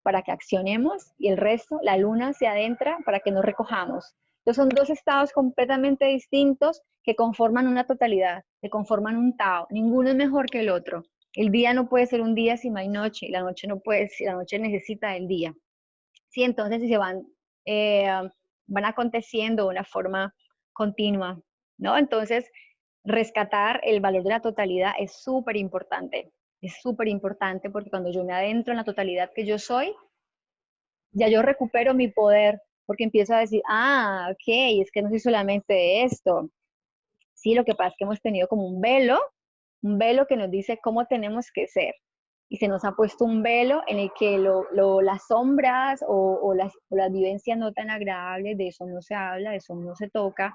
para que accionemos y el resto, la luna se adentra para que nos recojamos. Entonces son dos estados completamente distintos que conforman una totalidad, que conforman un Tao. Ninguno es mejor que el otro. El día no puede ser un día si no hay noche, la noche no puede, la noche necesita el día. Sí, entonces si se eh, van aconteciendo de una forma continua, ¿no? Entonces, rescatar el valor de la totalidad es súper importante porque cuando yo me adentro en la totalidad que yo soy, ya yo recupero mi poder, porque empiezo a decir, ah, ok, es que no soy solamente de esto. Sí, lo que pasa es que hemos tenido como un velo que nos dice cómo tenemos que ser. Y se nos ha puesto un velo en el que las sombras o las vivencias no tan agradables, de eso no se habla, de eso no se toca.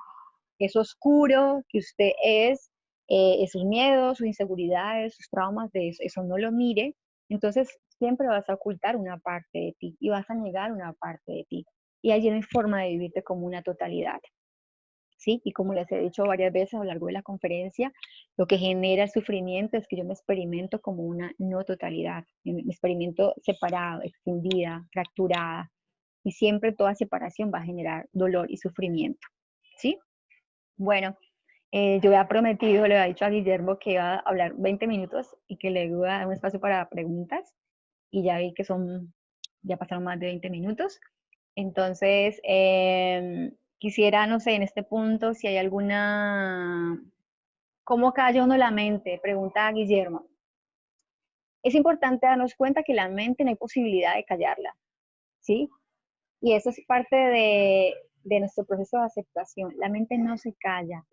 Eso oscuro que usted es, esos miedos, sus inseguridades, sus traumas, de eso, eso no lo mire. Entonces siempre vas a ocultar una parte de ti y vas a negar una parte de ti. Y allí no hay forma de vivirte como una totalidad. ¿Sí? Y como les he dicho varias veces a lo largo de la conferencia, lo que genera el sufrimiento es que yo me experimento como una no totalidad, me experimento separado, extendida, fracturada, y siempre toda separación va a generar dolor y sufrimiento, ¿sí? Bueno, yo había prometido, le había dicho a Guillermo que iba a hablar 20 minutos y que le iba a dar un espacio para preguntas, y ya vi que ya pasaron más de 20 minutos. Entonces, quisiera, no sé, en este punto, si hay alguna... ¿Cómo calla uno la mente? Pregunta a Guillermo. Es importante darnos cuenta que la mente no hay posibilidad de callarla, ¿sí? Y eso es parte de nuestro proceso de aceptación. La mente no se calla,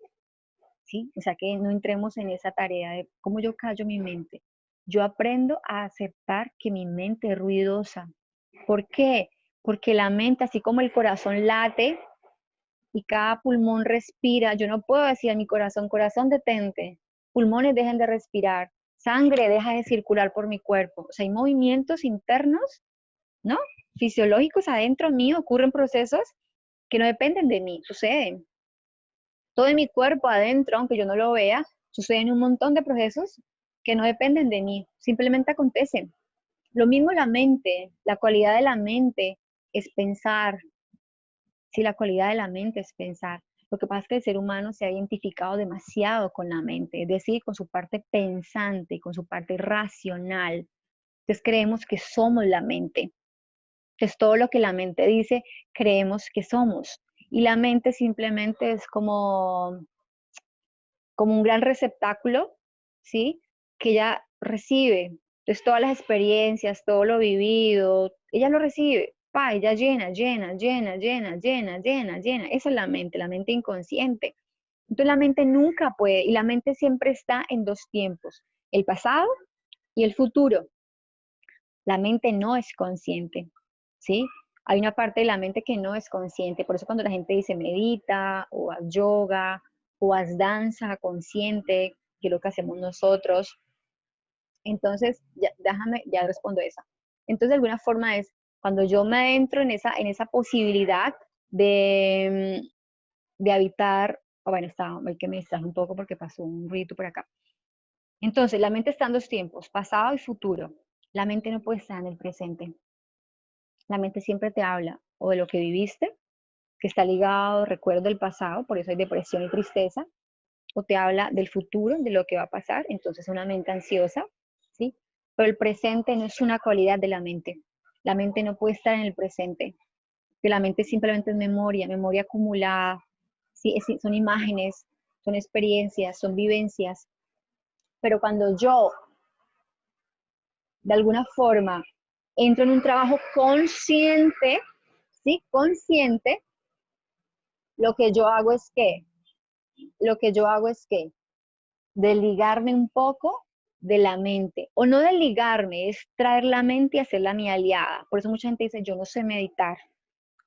¿sí? O sea, que no entremos en esa tarea de cómo yo callo mi mente. Yo aprendo a aceptar que mi mente es ruidosa. ¿Por qué? Porque la mente, así como el corazón late, y cada pulmón respira. Yo no puedo decir a mi corazón, corazón detente, pulmones dejen de respirar, sangre deja de circular por mi cuerpo. O sea, hay movimientos internos, ¿no? Fisiológicos adentro mío, ocurren procesos que no dependen de mí, suceden. Todo en mi cuerpo adentro, aunque yo no lo vea, suceden un montón de procesos que no dependen de mí, simplemente acontecen. Lo mismo la mente, la cualidad de la mente es pensar, si la cualidad de la mente es pensar. Lo que pasa es que el ser humano se ha identificado demasiado con la mente, es decir, con su parte pensante, con su parte racional. Entonces creemos que somos la mente. Entonces todo lo que la mente dice, creemos que somos. Y la mente simplemente es como un gran receptáculo, ¿sí? Que ella recibe. Entonces todas las experiencias, todo lo vivido, ella lo recibe. Pa, ella llena, llena, llena, llena, llena, llena, llena. Esa es la mente inconsciente. Entonces la mente nunca puede, y la mente siempre está en dos tiempos, el pasado y el futuro. La mente no es consciente, ¿sí? Hay una parte de la mente que no es consciente, por eso cuando la gente dice medita o haz yoga o haz danza consciente, que es lo que hacemos nosotros, entonces ya respondo esa. Entonces de alguna forma es cuando yo me adentro en esa posibilidad de habitar, bueno, está, el que me distrae un poco porque pasó un ruido por acá. Entonces la mente está en dos tiempos, pasado y futuro. La mente no puede estar en el presente. La mente siempre te habla o de lo que viviste, que está ligado a recuerdos del pasado, por eso hay depresión y tristeza, o te habla del futuro, de lo que va a pasar, entonces es una mente ansiosa, ¿sí? Pero el presente no es una cualidad de la mente. La mente no puede estar en el presente, que la mente simplemente es memoria, memoria acumulada, ¿sí? Son imágenes, son experiencias, son vivencias, pero cuando yo, de alguna forma, entro en un trabajo consciente, ¿sí? Consciente, lo que yo hago es que, lo que yo hago es que desligarme un poco de la mente, o no desligarme, es traer la mente y hacerla mi aliada. Por eso mucha gente dice, yo no sé meditar.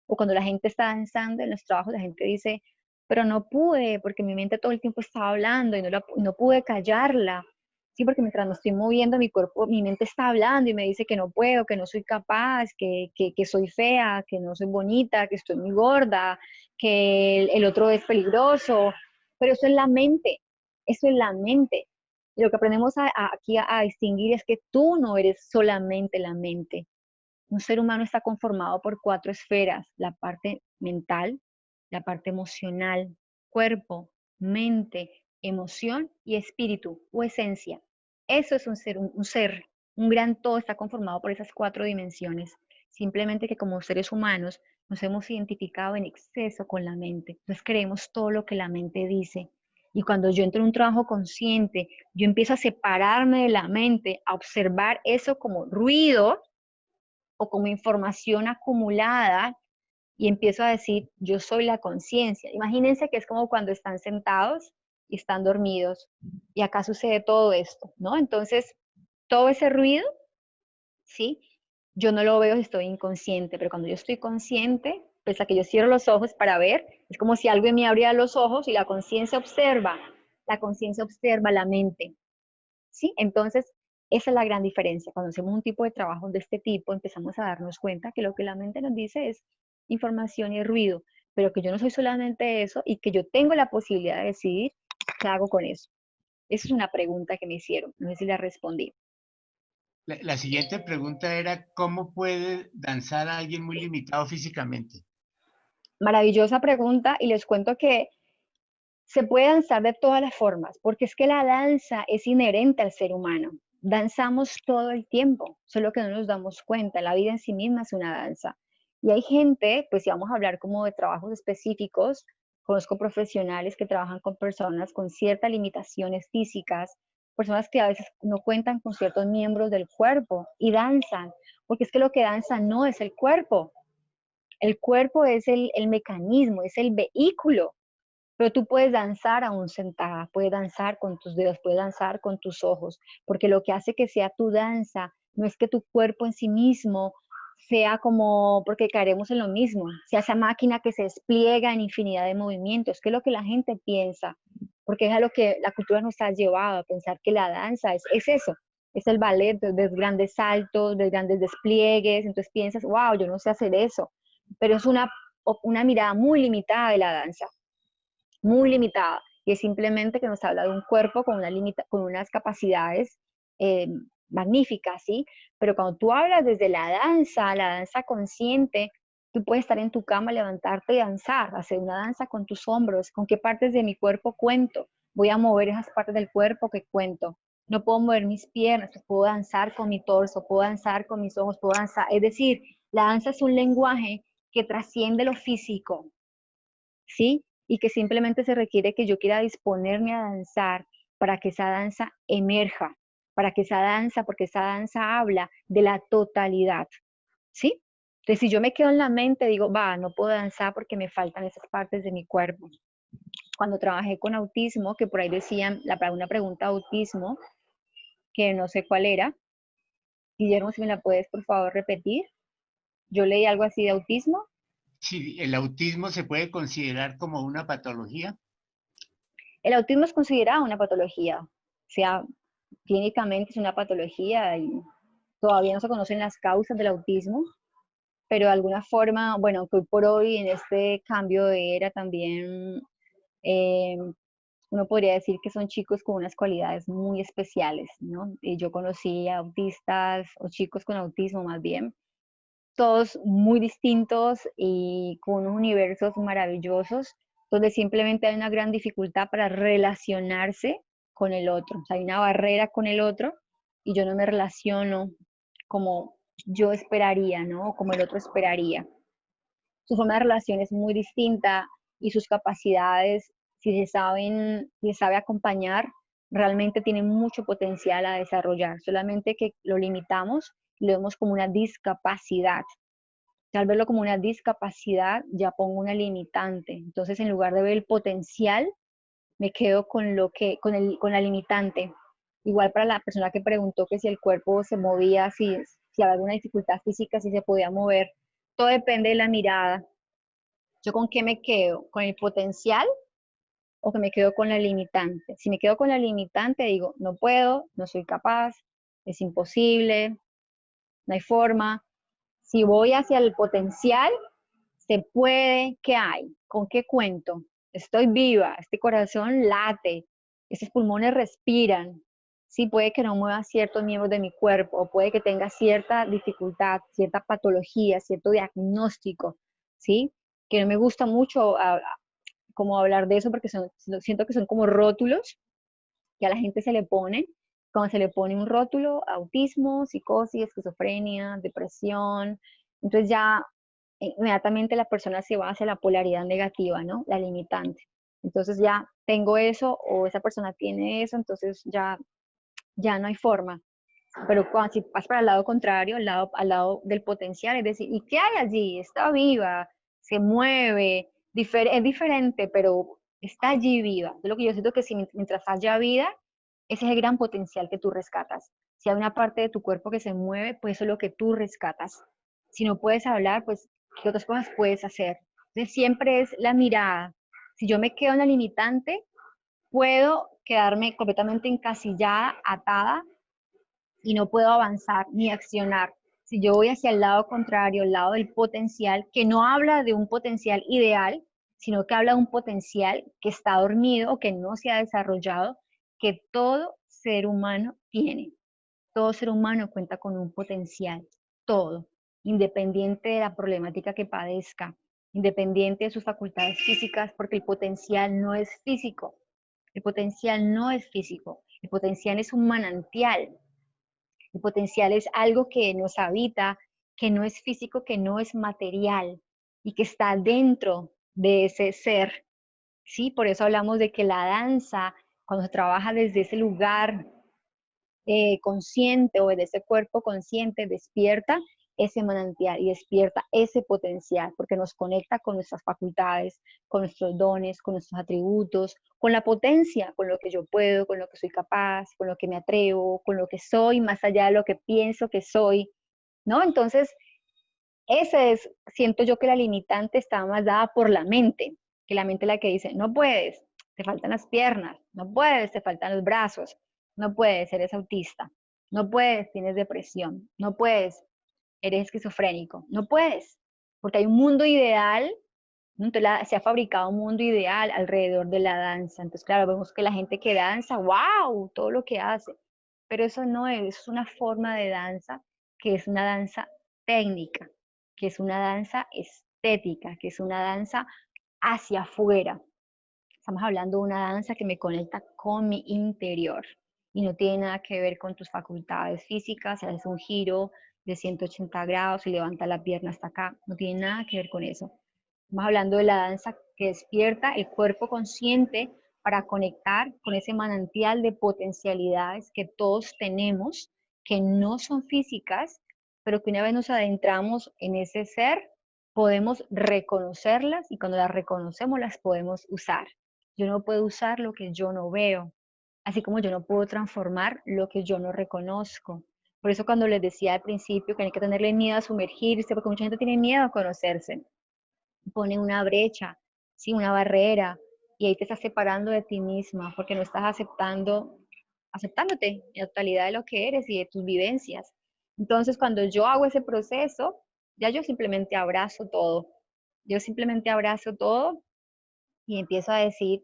O cuando la gente está danzando en los trabajos, la gente dice, pero no pude, porque mi mente todo el tiempo estaba hablando y no pude callarla. Sí, porque mientras me estoy moviendo, mi cuerpo, mi mente está hablando y me dice que no puedo, que no soy capaz, que soy fea, que no soy bonita, que estoy muy gorda, que el otro es peligroso, Pero eso es la mente, eso es la mente. Y lo que aprendemos aquí a distinguir es que tú no eres solamente la mente. Un ser humano está conformado por cuatro esferas: la parte mental, la parte emocional, cuerpo, mente, emoción y espíritu o esencia. Eso es un ser, un gran todo está conformado por esas cuatro dimensiones. Simplemente que como seres humanos nos hemos identificado en exceso con la mente. Entonces creemos todo lo que la mente dice. Y cuando yo entro en un trabajo consciente, yo empiezo a separarme de la mente, a observar eso como ruido o como información acumulada y empiezo a decir, yo soy la conciencia. Imagínense que es como cuando están sentados y están dormidos y acá sucede todo esto, ¿no? Entonces, todo ese ruido, ¿sí? Yo no lo veo si estoy inconsciente, pero cuando yo estoy consciente, pues a que yo cierro los ojos para ver, es como si algo me abriera los ojos y la conciencia observa la mente, ¿sí? Entonces, esa es la gran diferencia. Cuando hacemos un tipo de trabajo de este tipo, empezamos a darnos cuenta que lo que la mente nos dice es información y ruido, pero que yo no soy solamente eso y que yo tengo la posibilidad de decidir qué hago con eso. Esa es una pregunta que me hicieron, no sé si la respondí. La siguiente pregunta era, ¿cómo puede danzar a alguien muy limitado físicamente? Maravillosa pregunta y les cuento que se puede danzar de todas las formas, porque es que la danza es inherente al ser humano. Danzamos todo el tiempo, solo que no nos damos cuenta. La vida en sí misma es una danza. Y hay gente, pues si vamos a hablar como de trabajos específicos, conozco profesionales que trabajan con personas con ciertas limitaciones físicas, personas que a veces no cuentan con ciertos miembros del cuerpo y danzan, porque es que lo que danza no es el cuerpo es el mecanismo, es el vehículo, pero tú puedes danzar aún sentada, puedes danzar con tus dedos, puedes danzar con tus ojos, porque lo que hace que sea tu danza no es que tu cuerpo en sí mismo sea como, porque caeremos en lo mismo, sea esa máquina que se despliega en infinidad de movimientos, que es lo que la gente piensa, porque es a lo que la cultura nos ha llevado a pensar que la danza es eso, es el ballet, de grandes saltos, de grandes despliegues, entonces piensas, wow, yo no sé hacer eso, pero es una mirada muy limitada de la danza, muy limitada, y es simplemente que nos habla de un cuerpo con, con unas capacidades eh, magníficas, ¿sí? Pero cuando tú hablas desde la danza consciente, tú puedes estar en tu cama, levantarte y danzar, hacer una danza con tus hombros, con qué partes de mi cuerpo cuento, voy a mover esas partes del cuerpo que cuento. No puedo mover mis piernas, pues puedo danzar con mi torso, puedo danzar con mis ojos, puedo danzar. Es decir, la danza es un lenguaje que trasciende lo físico, ¿sí? Y que simplemente se requiere que yo quiera disponerme a danzar para que esa danza emerja, para que esa danza, porque esa danza habla de la totalidad, ¿sí? Entonces, si yo me quedo en la mente, digo, va, no puedo danzar porque me faltan esas partes de mi cuerpo. Cuando trabajé con autismo, que por ahí decían, una pregunta de autismo, que no sé cuál era, Guillermo, si me la puedes por favor repetir. Yo leí algo así de autismo. Si el autismo se puede considerar como una patología. El autismo es considerado una patología, o sea, clínicamente es una patología y todavía no se conocen las causas del autismo, pero de alguna forma, bueno, que hoy por hoy en este cambio de era también eh, uno podría decir que son chicos con unas cualidades muy especiales, ¿no? Y yo conocí a autistas o chicos con autismo más bien, todos muy distintos y con unos universos maravillosos, donde simplemente hay una gran dificultad para relacionarse con el otro. O sea, hay una barrera con el otro y yo no me relaciono como yo esperaría, ¿no? O como el otro esperaría. Su forma de relación es muy distinta y sus capacidades, si se sabe acompañar, realmente tienen mucho potencial a desarrollar, solamente que lo limitamos y lo vemos como una discapacidad. Al verlo como una discapacidad, ya pongo una limitante. Entonces, en lugar de ver el potencial, me quedo con con la limitante. Igual para la persona que preguntó que si el cuerpo se movía, si había alguna dificultad física, si se podía mover. Todo depende de la mirada. ¿Yo con qué me quedo? ¿Con el potencial o que me quedo con la limitante? Si me quedo con la limitante, digo, no puedo, no soy capaz, es imposible, no hay forma. Si voy hacia el potencial, se puede, ¿qué hay? ¿Con qué cuento? estoy viva, este corazón late, estos pulmones respiran. Sí, puede que no mueva ciertos miembros de mi cuerpo, o puede que tenga cierta dificultad, cierta patología, cierto diagnóstico, ¿sí? Que no me gusta mucho como hablar de eso porque siento que son como rótulos que a la gente se le pone. Cuando se le pone un rótulo, autismo, psicosis, esquizofrenia, depresión, entonces ya inmediatamente la persona se va hacia la polaridad negativa, ¿no? La limitante. Entonces ya tengo eso o esa persona tiene eso, entonces ya no hay forma. Pero cuando si vas para el lado contrario, al lado del potencial, es decir, ¿y qué hay allí? Está viva, se mueve, es diferente, pero está allí viva. Es lo que yo siento que si mientras haya vida, ese es el gran potencial que tú rescatas. Si hay una parte de tu cuerpo que se mueve, pues eso es lo que tú rescatas. Si no puedes hablar, pues, ¿qué otras cosas puedes hacer? Entonces siempre es la mirada. Si yo me quedo en la limitante, puedo quedarme completamente encasillada, atada, y no puedo avanzar ni accionar. Si yo voy hacia el lado contrario, el lado del potencial, que no habla de un potencial ideal, sino que habla de un potencial que está dormido o que no se ha desarrollado, que todo ser humano tiene. Todo ser humano cuenta con un potencial, todo, independiente de la problemática que padezca, independiente de sus facultades físicas, porque el potencial no es físico. El potencial no es físico. El potencial es un manantial. El potencial es algo que nos habita, que no es físico, que no es material y que está dentro de ese ser. Sí, por eso hablamos de que la danza, cuando se trabaja desde ese lugar consciente o de ese cuerpo consciente, despierta ese manantial y despierta ese potencial, porque nos conecta con nuestras facultades, con nuestros dones, con nuestros atributos, con la potencia, con lo que yo puedo, con lo que soy capaz, con lo que me atrevo, con lo que soy, más allá de lo que pienso que soy, ¿no? Entonces, ese es, siento yo que la limitante está más dada por la mente, que la mente es la que dice, no puedes, te faltan las piernas, no puedes, te faltan los brazos, no puedes, eres autista, no puedes, tienes depresión, no puedes, eres esquizofrénico, no puedes, porque hay un mundo ideal, ¿no? Entonces se ha fabricado un mundo ideal alrededor de la danza. Entonces, claro, vemos que la gente que danza, wow, todo lo que hace, pero eso no es una forma de danza que es una danza técnica, que es una danza estética, que es una danza hacia afuera. Estamos hablando de una danza que me conecta con mi interior y no tiene nada que ver con tus facultades físicas, haces un giro de 180 grados y levanta la pierna hasta acá, no tiene nada que ver con eso. Estamos hablando de la danza que despierta el cuerpo consciente para conectar con ese manantial de potencialidades que todos tenemos, que no son físicas, pero que una vez nos adentramos en ese ser, podemos reconocerlas y cuando las reconocemos las podemos usar. Yo no puedo usar lo que yo no veo, así como yo no puedo transformar lo que yo no reconozco. Por eso cuando les decía al principio que hay que tenerle miedo a sumergirse, porque mucha gente tiene miedo a conocerse, pone una brecha, ¿sí? Una barrera, y ahí te estás separando de ti misma, porque no estás aceptándote en la totalidad de lo que eres y de tus vivencias. Entonces, cuando yo hago ese proceso, ya yo simplemente abrazo todo. Yo simplemente abrazo todo y empiezo a decir,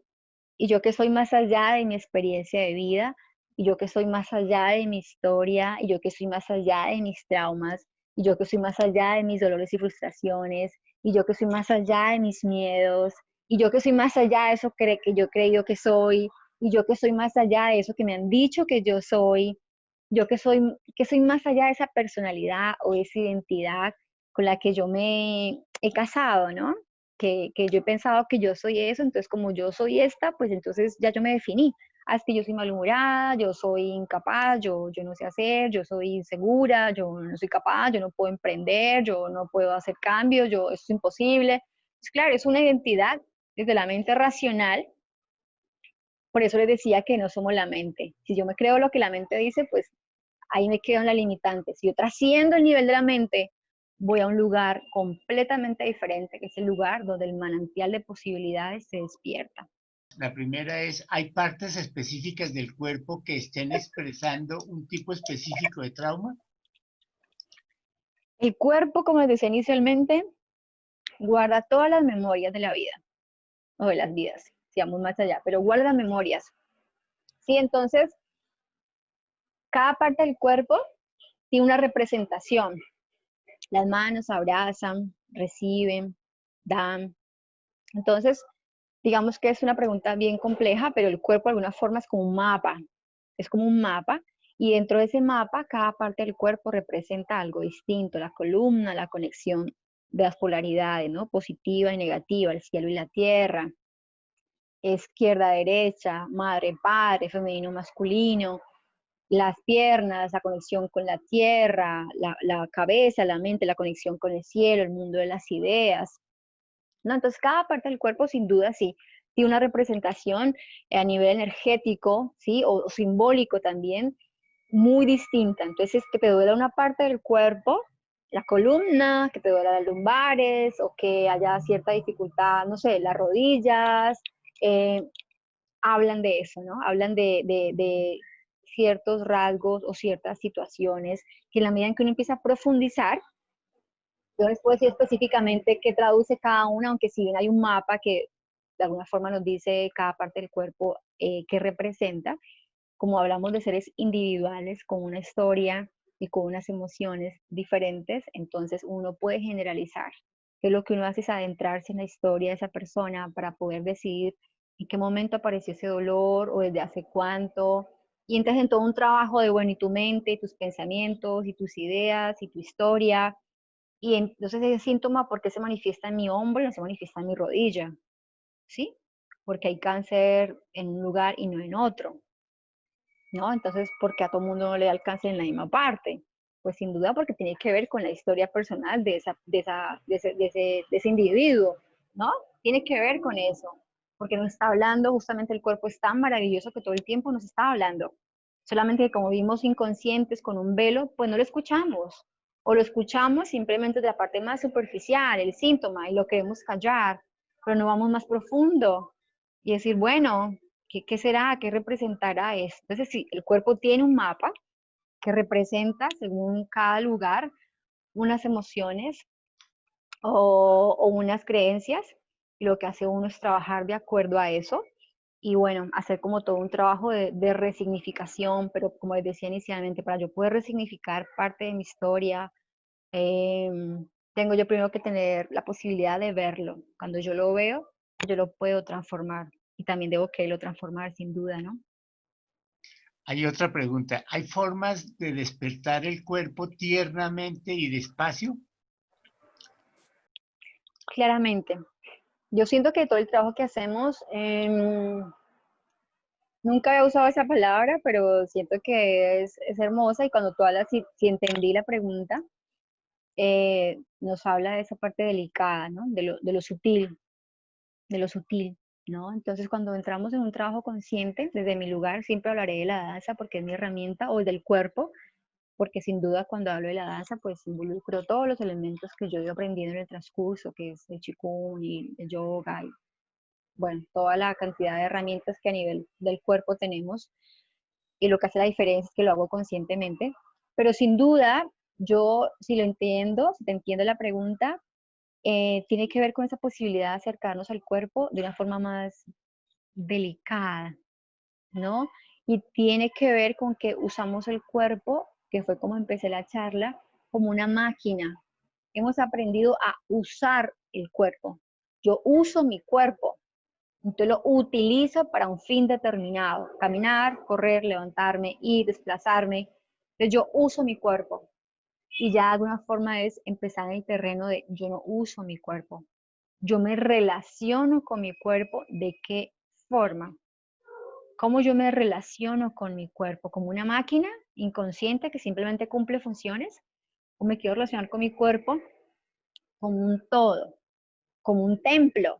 y yo que soy más allá de mi experiencia de vida, y yo que soy más allá de mi historia, y yo que soy más allá de mis traumas, y yo que soy más allá de mis dolores y frustraciones, y yo que soy más allá de mis miedos, y yo que soy más allá de eso que yo he creído que soy, y yo que soy más allá de eso que me han dicho que yo soy, yo que soy más allá de esa personalidad o esa identidad con la que yo me he casado, ¿no? Que yo he pensado que yo soy eso, entonces como yo soy esta, pues entonces ya yo me definí. Ah, es que yo soy malhumorada, yo soy incapaz, yo no sé hacer, yo soy insegura, yo no soy capaz, yo no puedo emprender, yo no puedo hacer cambios, eso es imposible. Pues claro, es una identidad desde la mente racional, por eso les decía que no somos la mente. Si yo me creo lo que la mente dice, pues ahí me quedo en la limitante. Si yo trasciendo el nivel de la mente, voy a un lugar completamente diferente, que es el lugar donde el manantial de posibilidades se despierta. La primera es, ¿hay partes específicas del cuerpo que estén expresando un tipo específico de trauma? El cuerpo, como les decía inicialmente, guarda todas las memorias de la vida. o de las vidas, si vamos más allá, pero guarda memorias. Sí, entonces cada parte del cuerpo tiene una representación. Las manos abrazan, reciben, dan. Entonces, digamos que es una pregunta bien compleja, pero el cuerpo de alguna forma es como un mapa, es como un mapa, y dentro de ese mapa cada parte del cuerpo representa algo distinto, la columna, la conexión de las polaridades, ¿no? Positiva y negativa, el cielo y la tierra, izquierda, derecha, madre, padre, femenino, masculino, las piernas, la conexión con la tierra, la cabeza, la mente, la conexión con el cielo, el mundo de las ideas, ¿no? Entonces, cada parte del cuerpo, sin duda, sí, tiene una representación a nivel energético, ¿sí? O simbólico también, muy distinta. Entonces, que te duela una parte del cuerpo, la columna, que te duela las lumbares, o que haya cierta dificultad, no sé, las rodillas, eh, hablan de eso, ¿no? Hablan de ciertos rasgos o ciertas situaciones que en la medida en que uno empieza a profundizar, yo les puedo decir específicamente qué traduce cada una, aunque si bien hay un mapa que de alguna forma nos dice cada parte del cuerpo qué representa, como hablamos de seres individuales con una historia y con unas emociones diferentes, entonces uno puede generalizar. Que lo que uno hace es adentrarse en la historia de esa persona para poder decidir en qué momento apareció ese dolor o desde hace cuánto. Y entras en todo un trabajo de, bueno, y tu mente, y tus pensamientos, y tus ideas, y tu historia, y entonces ese síntoma, ¿por qué se manifiesta en mi hombro y no se manifiesta en mi rodilla? ¿Sí? Porque hay cáncer en un lugar y no en otro, ¿no? Entonces, ¿por qué a todo el mundo no le da el cáncer en la misma parte? Pues sin duda porque tiene que ver con la historia personal de ese individuo, ¿no? Tiene que ver con eso, porque nos está hablando, justamente el cuerpo es tan maravilloso que todo el tiempo nos está hablando. Solamente que como vimos inconscientes con un velo, pues no lo escuchamos. O lo escuchamos simplemente de la parte más superficial, el síntoma, y lo queremos callar, pero no vamos más profundo y decir, bueno, ¿qué será? ¿Qué representará esto? Entonces, sí, el cuerpo tiene un mapa que representa, según cada lugar, unas emociones o unas creencias, y lo que hace uno es trabajar de acuerdo a eso, y bueno, hacer como todo un trabajo de resignificación, pero como les decía inicialmente, para yo poder resignificar parte de mi historia, eh, tengo yo primero que tener la posibilidad de verlo. Cuando yo lo veo, yo lo puedo transformar, y también debo quererlo transformar, sin duda, ¿no? Hay otra pregunta. ¿Hay formas de despertar el cuerpo tiernamente y despacio? Claramente. Yo siento que todo el trabajo que hacemos, nunca había usado esa palabra, pero siento que es hermosa, y cuando tú hablas, si entendí la pregunta, nos habla de esa parte delicada, ¿no? De lo sutil, ¿no? Entonces, cuando entramos en un trabajo consciente, desde mi lugar, siempre hablaré de la danza porque es mi herramienta, o del cuerpo, porque sin duda cuando hablo de la danza, pues involucro todos los elementos que yo he ido aprendiendo en el transcurso, que es el qigong y el yoga, y bueno, toda la cantidad de herramientas que a nivel del cuerpo tenemos, y lo que hace la diferencia es que lo hago conscientemente. Pero sin duda, yo, si lo entiendo, si te entiendo la pregunta, tiene que ver con esa posibilidad de acercarnos al cuerpo de una forma más delicada, ¿no? Y tiene que ver con que usamos el cuerpo, que fue como empecé la charla, como una máquina. Hemos aprendido a usar el cuerpo. Yo uso mi cuerpo, entonces lo utilizo para un fin determinado: caminar, correr, levantarme, ir, desplazarme. Entonces yo uso mi cuerpo, y ya de alguna forma es empezar en el terreno de yo no uso mi cuerpo. Yo me relaciono con mi cuerpo. ¿De qué forma? ¿Cómo yo me relaciono con mi cuerpo? ¿Como una máquina inconsciente que simplemente cumple funciones? ¿O me quiero relacionar con mi cuerpo como un todo, como un templo,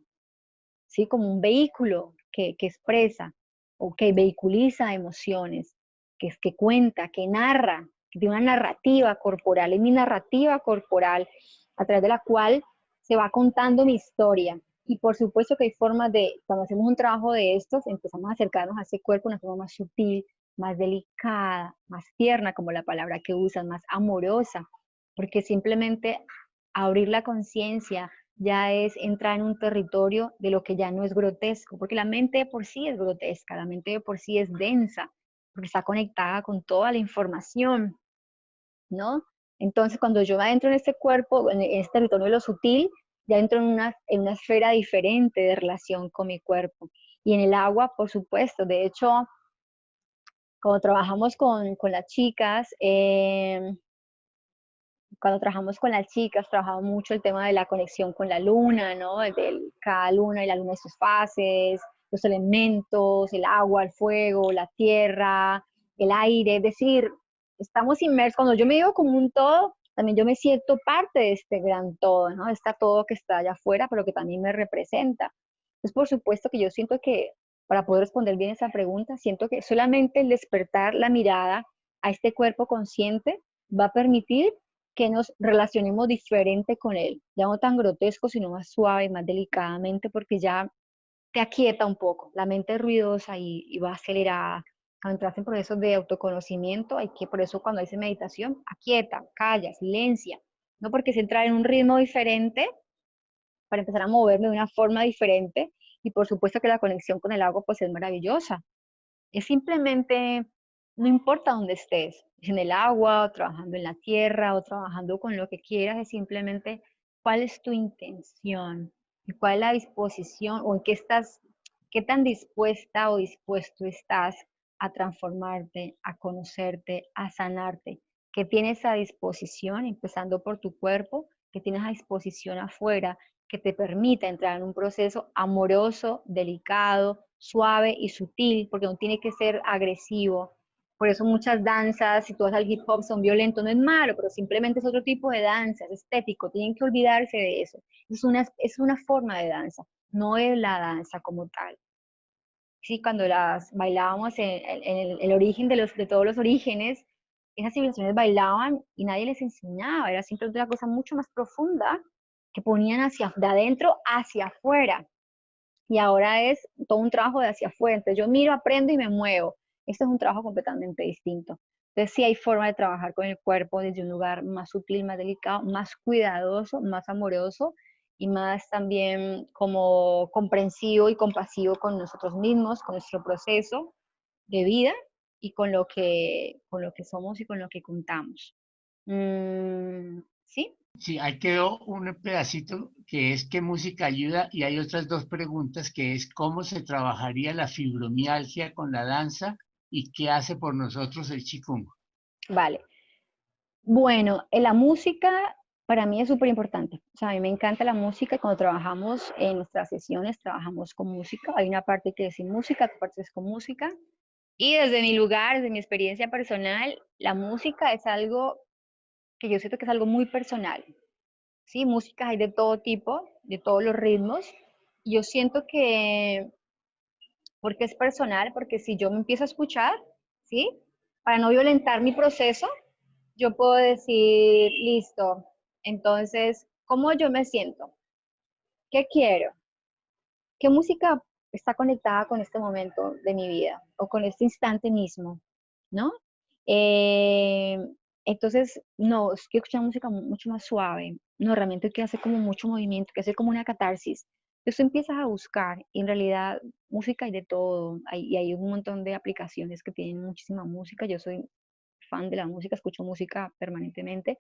¿sí? Como un vehículo que expresa o que vehiculiza emociones, que cuenta, que narra, que tiene una narrativa corporal? Es mi narrativa corporal a través de la cual se va contando mi historia. Y por supuesto que hay formas de, cuando hacemos un trabajo de estos, empezamos a acercarnos a ese cuerpo de una forma más sutil, más delicada, más tierna, como la palabra que usas, más amorosa, porque simplemente abrir la conciencia ya es entrar en un territorio de lo que ya no es grotesco, porque la mente de por sí es grotesca, la mente de por sí es densa, porque está conectada con toda la información, ¿no? Entonces, cuando yo entro en este cuerpo, en este territorio de lo sutil, ya entro en una esfera diferente de relación con mi cuerpo. Y en el agua, por supuesto, de hecho, cuando trabajamos con las chicas, trabajamos mucho el tema de la conexión con la luna, ¿no? Cada luna y la luna y sus fases, los elementos, el agua, el fuego, la tierra, el aire, es decir, estamos inmersos, cuando yo me digo como un todo, también yo me siento parte de este gran todo, ¿no? Está todo que está allá afuera, pero que también me representa. Entonces, por supuesto que yo siento que, para poder responder bien esa pregunta, siento que solamente el despertar la mirada a este cuerpo consciente va a permitir que nos relacionemos diferente con él, ya no tan grotesco, sino más suave, más delicadamente, porque ya te aquieta un poco. La mente es ruidosa y va acelerada. Cuando entras en procesos de autoconocimiento, hay que, por eso cuando haces meditación, aquieta, calla, silencia, no porque es entrar en un ritmo diferente para empezar a moverme de una forma diferente y por supuesto que la conexión con el agua pues es maravillosa. Es simplemente, no importa dónde estés, en el agua, o trabajando en la tierra, o trabajando con lo que quieras, es simplemente cuál es tu intención y cuál es la disposición o en qué estás, qué tan dispuesta o dispuesto estás a transformarte, a conocerte, a sanarte. Que tienes a disposición, empezando por tu cuerpo, que tienes a disposición afuera, que te permita entrar en un proceso amoroso, delicado, suave y sutil, porque no tiene que ser agresivo. Por eso muchas danzas, si tú vas al hip hop, son violentos, no es malo, pero simplemente es otro tipo de danza, es estético, tienen que olvidarse de eso. Es una forma de danza, no es la danza como tal. Sí, cuando las bailábamos en el origen de todos los orígenes, esas civilizaciones bailaban y nadie les enseñaba, era simplemente una cosa mucho más profunda que ponían hacia, de adentro hacia afuera. Y ahora es todo un trabajo de hacia afuera. Entonces yo miro, aprendo y me muevo. Esto es un trabajo completamente distinto. Entonces sí hay forma de trabajar con el cuerpo desde un lugar más sutil, más delicado, más cuidadoso, más amoroso y más también como comprensivo y compasivo con nosotros mismos, con nuestro proceso de vida y con lo que somos y con lo que contamos. ¿Sí? Sí, ahí quedó un pedacito que es qué música ayuda y hay otras dos preguntas que es cómo se trabajaría la fibromialgia con la danza y qué hace por nosotros el Qigong. Vale. Bueno, la música para mí es súper importante. O sea, a mí me encanta la música y cuando trabajamos en nuestras sesiones, trabajamos con música. Hay una parte que es sin música, otra parte es con música. Y desde mi lugar, desde mi experiencia personal, la música es algo que yo siento que es algo muy personal. Sí, música hay de todo tipo, de todos los ritmos. Y yo siento que, porque es personal, porque si yo me empiezo a escuchar, ¿sí? Para no violentar mi proceso, yo puedo decir, listo, entonces, ¿cómo yo me siento? ¿Qué quiero? ¿Qué música está conectada con este momento de mi vida o con este instante mismo? ¿No? Eh, entonces, no, quiero escuchar música mucho más suave. No, realmente quiero hacer como mucho movimiento, quiero hacer como una catarsis. Entonces empiezas a buscar y en realidad música hay de todo. Y hay un montón de aplicaciones que tienen muchísima música. Yo soy fan de la música, escucho música permanentemente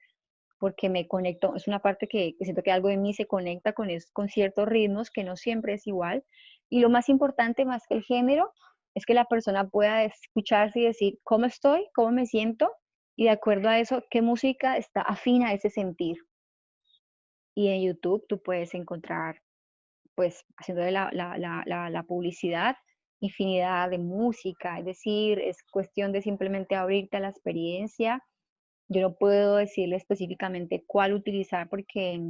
porque me conecto, es una parte que siento que algo de mí se conecta con ciertos ritmos que no siempre es igual. Y lo más importante, más que el género, es que la persona pueda escucharse y decir cómo estoy, cómo me siento, y de acuerdo a eso, qué música está afín a ese sentir. Y en YouTube tú puedes encontrar, pues, haciendo la publicidad, infinidad de música, es decir, es cuestión de simplemente abrirte a la experiencia. Yo no puedo decirle específicamente cuál utilizar porque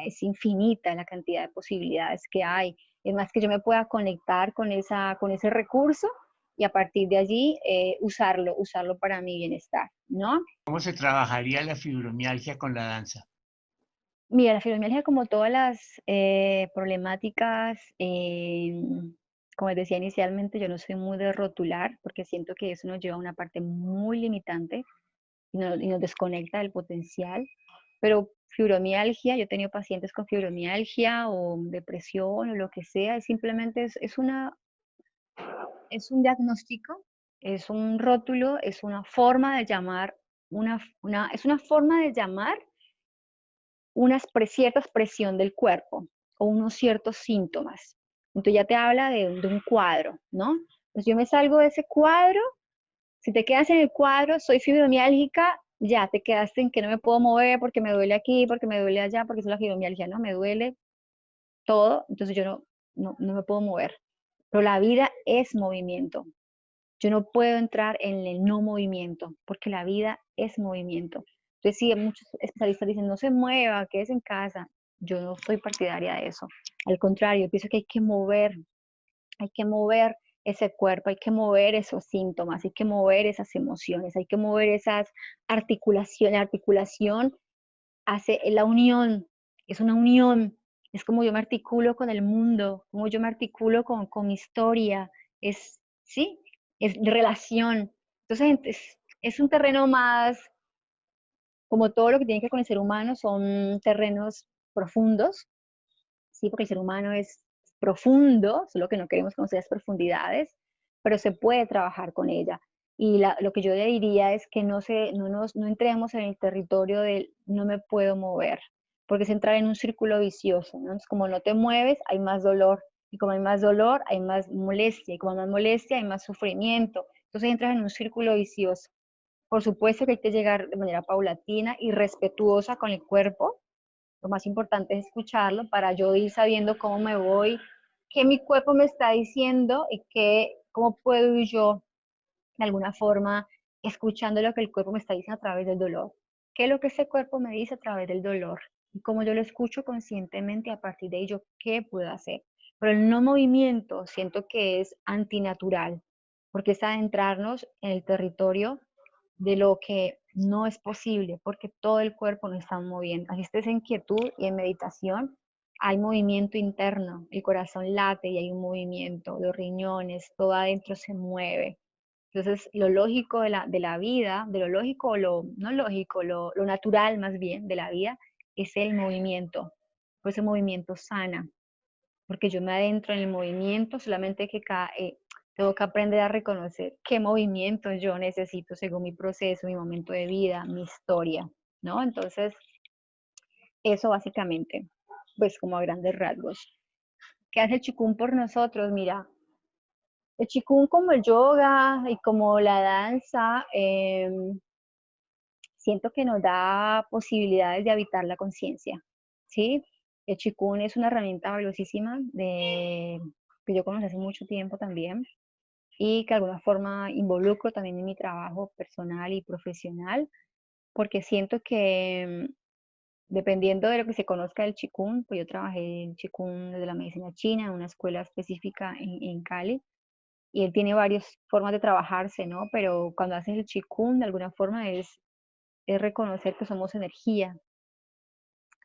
es infinita la cantidad de posibilidades que hay. Es más que yo me pueda conectar con ese recurso y a partir de allí usarlo para mi bienestar, ¿no? ¿Cómo se trabajaría la fibromialgia con la danza? Mira, la fibromialgia, como todas las problemáticas, como les decía inicialmente, yo no soy muy de rotular porque siento que eso nos lleva a una parte muy limitante y nos desconecta del potencial. Pero fibromialgia, yo he tenido pacientes con fibromialgia o depresión o lo que sea, y simplemente es un diagnóstico, es un rótulo, es una forma de llamar, es una forma de llamar una cierta expresión del cuerpo o unos ciertos síntomas. Entonces ya te habla de un cuadro, ¿no? Entonces yo me salgo de ese cuadro, si te quedas en el cuadro, soy fibromiálgica, ya te quedaste en que no me puedo mover porque me duele aquí, porque me duele allá, porque es la fibromialgia, ¿no? Me duele todo, entonces yo no me puedo mover. Pero la vida es movimiento. Yo no puedo entrar en el no movimiento, porque la vida es movimiento. Entonces, sí, muchos especialistas dicen, no se mueva, quédese en casa. Yo no soy partidaria de eso. Al contrario, pienso que hay que mover ese cuerpo, hay que mover esos síntomas, hay que mover esas emociones, hay que mover esas articulaciones. La articulación hace la unión, es una unión, es como yo me articulo con el mundo, como yo me articulo con mi historia, sí, es relación. Entonces es un terreno más, como todo lo que tiene que ver con el ser humano, son terrenos profundos, sí, porque el ser humano es profundo, solo que no queremos conocer las profundidades, pero se puede trabajar con ella. Y lo que yo le diría es que no entremos en el territorio del no me puedo mover, porque es entrar en un círculo vicioso, ¿no? Entonces, como no te mueves, hay más dolor, y como hay más dolor, hay más molestia, y como hay más molestia, hay más sufrimiento. Entonces entras en un círculo vicioso. Por supuesto que hay que llegar de manera paulatina y respetuosa con el cuerpo. Lo más importante es escucharlo para yo ir sabiendo cómo me voy, qué mi cuerpo me está diciendo y cómo puedo ir yo de alguna forma escuchando lo que el cuerpo me está diciendo a través del dolor. ¿Qué es lo que ese cuerpo me dice a través del dolor? Y cómo yo lo escucho conscientemente, a partir de ello, ¿qué puedo hacer? Pero el no movimiento siento que es antinatural, porque es adentrarnos en el territorio de lo que no es posible, porque todo el cuerpo no está moviendo. Así estés en quietud y en meditación, hay movimiento interno, el corazón late y hay un movimiento, los riñones, todo adentro se mueve. Entonces, lo lógico de la vida, de lo lógico o lo no lógico, lo natural más bien de la vida, es el movimiento. Por ese movimiento sana, porque yo me adentro en el movimiento, solamente que tengo que aprender a reconocer qué movimientos yo necesito según mi proceso, mi momento de vida, mi historia, ¿no? Entonces, eso básicamente, pues como a grandes rasgos. ¿Qué hace el chikun por nosotros? Mira, el chikun como el yoga y como la danza, siento que nos da posibilidades de habitar la conciencia, ¿sí? El chikun es una herramienta valiosísima que yo conocí hace mucho tiempo también y que de alguna forma involucro también en mi trabajo personal y profesional, porque siento que dependiendo de lo que se conozca del Qigong, pues yo trabajé en Qigong desde la medicina china en una escuela específica en Cali, y él tiene varias formas de trabajarse, ¿no? Pero cuando haces el Qigong, de alguna forma es reconocer que somos energía.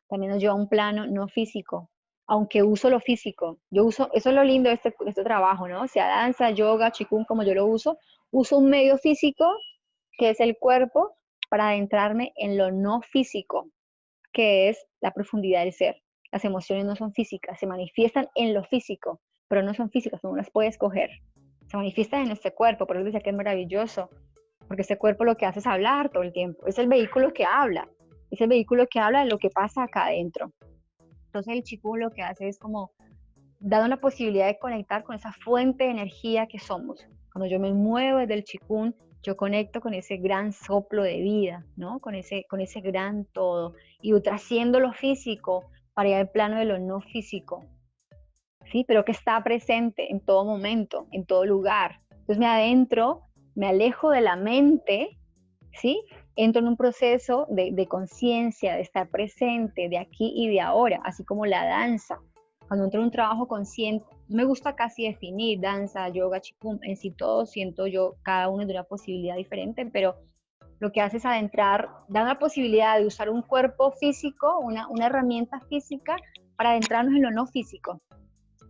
También nos lleva a un plano no físico, aunque uso lo físico. Yo uso, eso es lo lindo de este trabajo, ¿no? Sea danza, yoga, Qigong, como yo lo uso un medio físico, que es el cuerpo, para adentrarme en lo no físico, que es la profundidad del ser. Las emociones no son físicas, se manifiestan en lo físico, pero no son físicas, no las puedes coger. Se manifiestan en este cuerpo, por eso decía que es maravilloso, porque este cuerpo lo que hace es hablar todo el tiempo, es el vehículo que habla, es el vehículo que habla de lo que pasa acá adentro. Entonces el Qigong lo que hace es como dar la posibilidad de conectar con esa fuente de energía que somos. Cuando yo me muevo desde el Qigong, yo conecto con ese gran soplo de vida, ¿no? Con ese gran todo. Y trasciendo lo físico para ir al plano de lo no físico, ¿sí? Pero que está presente en todo momento, en todo lugar. Entonces me adentro, me alejo de la mente, ¿sí? Entro en un proceso de conciencia, de estar presente, de aquí y de ahora, así como la danza. Cuando entro en un trabajo consciente, me gusta casi definir danza, yoga, Qigong, en sí todo siento yo, cada uno de una posibilidad diferente, pero lo que hace es adentrar, da una posibilidad de usar un cuerpo físico, una herramienta física para adentrarnos en lo no físico.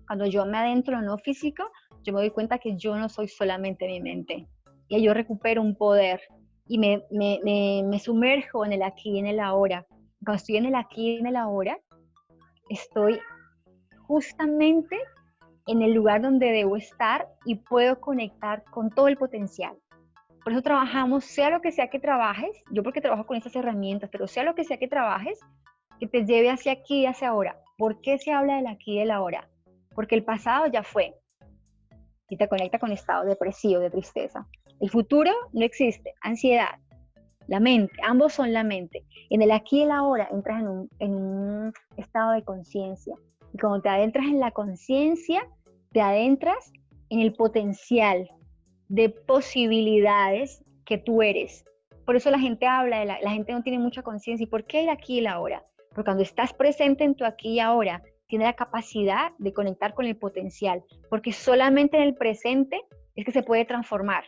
Cuando yo me adentro en lo no físico, yo me doy cuenta que yo no soy solamente mi mente. Y ahí yo recupero un poder y me sumerjo en el aquí y en el ahora. Cuando estoy en el aquí y en el ahora, estoy justamente en el lugar donde debo estar y puedo conectar con todo el potencial. Por eso trabajamos, sea lo que sea que trabajes, yo porque trabajo con estas herramientas, pero sea lo que sea que trabajes, que te lleve hacia aquí y hacia ahora. ¿Por qué se habla del aquí y del ahora? Porque el pasado ya fue y te conecta con estados depresivos, de tristeza. El futuro no existe, ansiedad, la mente, ambos son la mente. En el aquí y el ahora entras en un estado de conciencia. Y cuando te adentras en la conciencia, te adentras en el potencial de posibilidades que tú eres. Por eso la gente habla, la gente no tiene mucha conciencia. ¿Y por qué el aquí y el ahora? Porque cuando estás presente en tu aquí y ahora, tienes la capacidad de conectar con el potencial. Porque solamente en el presente es que se puede transformar.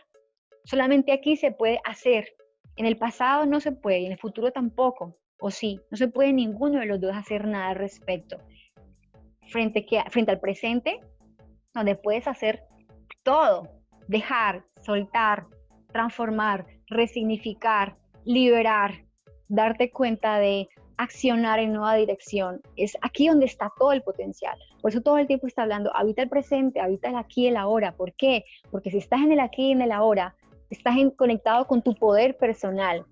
Solamente aquí se puede hacer. En el pasado no se puede y en el futuro tampoco. O sí, no se puede ninguno de los dos hacer nada al respecto. Frente al presente, donde puedes hacer todo, dejar, soltar, transformar, resignificar, liberar, darte cuenta de accionar en nueva dirección. Es aquí donde está todo el potencial. Por eso todo el tiempo está hablando, habita el presente, habita el aquí y el ahora. ¿Por qué? Porque si estás en el aquí y en el ahora, estás conectado con tu poder personal.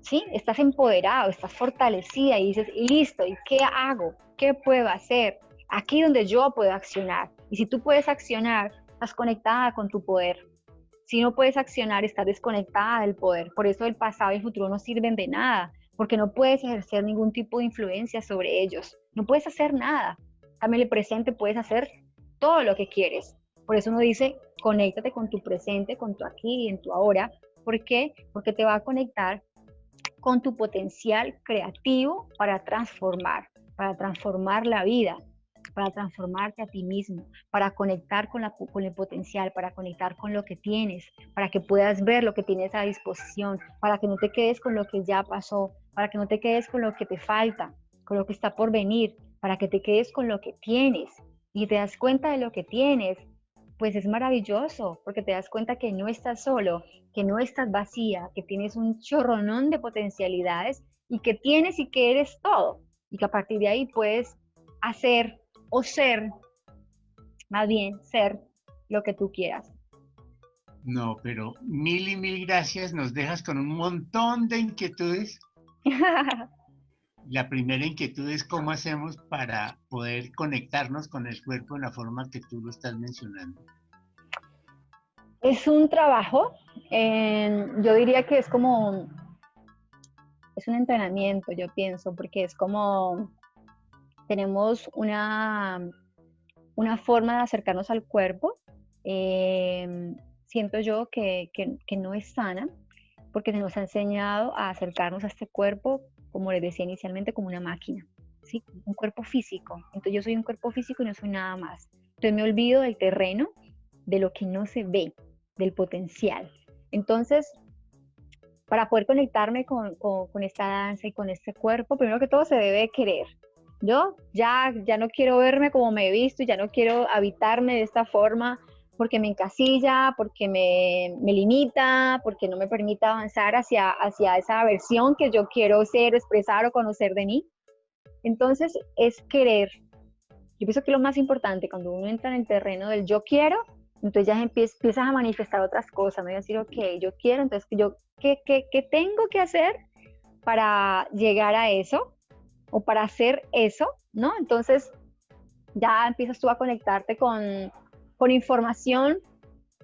¿Sí? Estás empoderado, estás fortalecida y dices, listo, ¿y qué hago? ¿Qué puedo hacer? Aquí donde yo puedo accionar. Y si tú puedes accionar, estás conectada con tu poder. Si no puedes accionar, estás desconectada del poder. Por eso el pasado y el futuro no sirven de nada, porque no puedes ejercer ningún tipo de influencia sobre ellos. No puedes hacer nada. También el presente puedes hacer todo lo que quieres. Por eso uno dice, conéctate con tu presente, con tu aquí y en tu ahora. ¿Por qué? Porque te va a conectar con tu potencial creativo para transformar la vida, para transformarte a ti mismo, para conectar con el potencial, para conectar con lo que tienes, para que puedas ver lo que tienes a disposición, para que no te quedes con lo que ya pasó, para que no te quedes con lo que te falta, con lo que está por venir, para que te quedes con lo que tienes y te das cuenta de lo que tienes. Pues es maravilloso, porque te das cuenta que no estás solo, que no estás vacía, que tienes un chorronón de potencialidades y que tienes y que eres todo. Y que a partir de ahí puedes hacer o ser, más bien ser lo que tú quieras. No, pero mil y mil gracias. Nos dejas con un montón de inquietudes. La primera inquietud es cómo hacemos para poder conectarnos con el cuerpo en la forma que tú lo estás mencionando. Es un trabajo, yo diría que es un entrenamiento, yo pienso, porque es como tenemos una forma de acercarnos al cuerpo, siento yo que no es sana, porque nos ha enseñado a acercarnos a este cuerpo, como les decía inicialmente, como una máquina, ¿sí? Un cuerpo físico. Entonces yo soy un cuerpo físico y no soy nada más. Entonces me olvido del terreno, de lo que no se ve, del potencial. Entonces, para poder conectarme con esta danza y con este cuerpo, primero que todo se debe querer. Yo ya no quiero verme como me he visto, ya no quiero habitarme de esta forma porque me encasilla, porque me limita, porque no me permite avanzar hacia esa versión que yo quiero ser, expresar o conocer de mí. Entonces es querer. Yo pienso que lo más importante cuando uno entra en el terreno del yo quiero, entonces ya empiezas a manifestar otras cosas, me voy a decir, ok, yo quiero, entonces ¿qué tengo que hacer para llegar a eso? O para hacer eso, ¿no? Entonces ya empiezas tú a conectarte con información,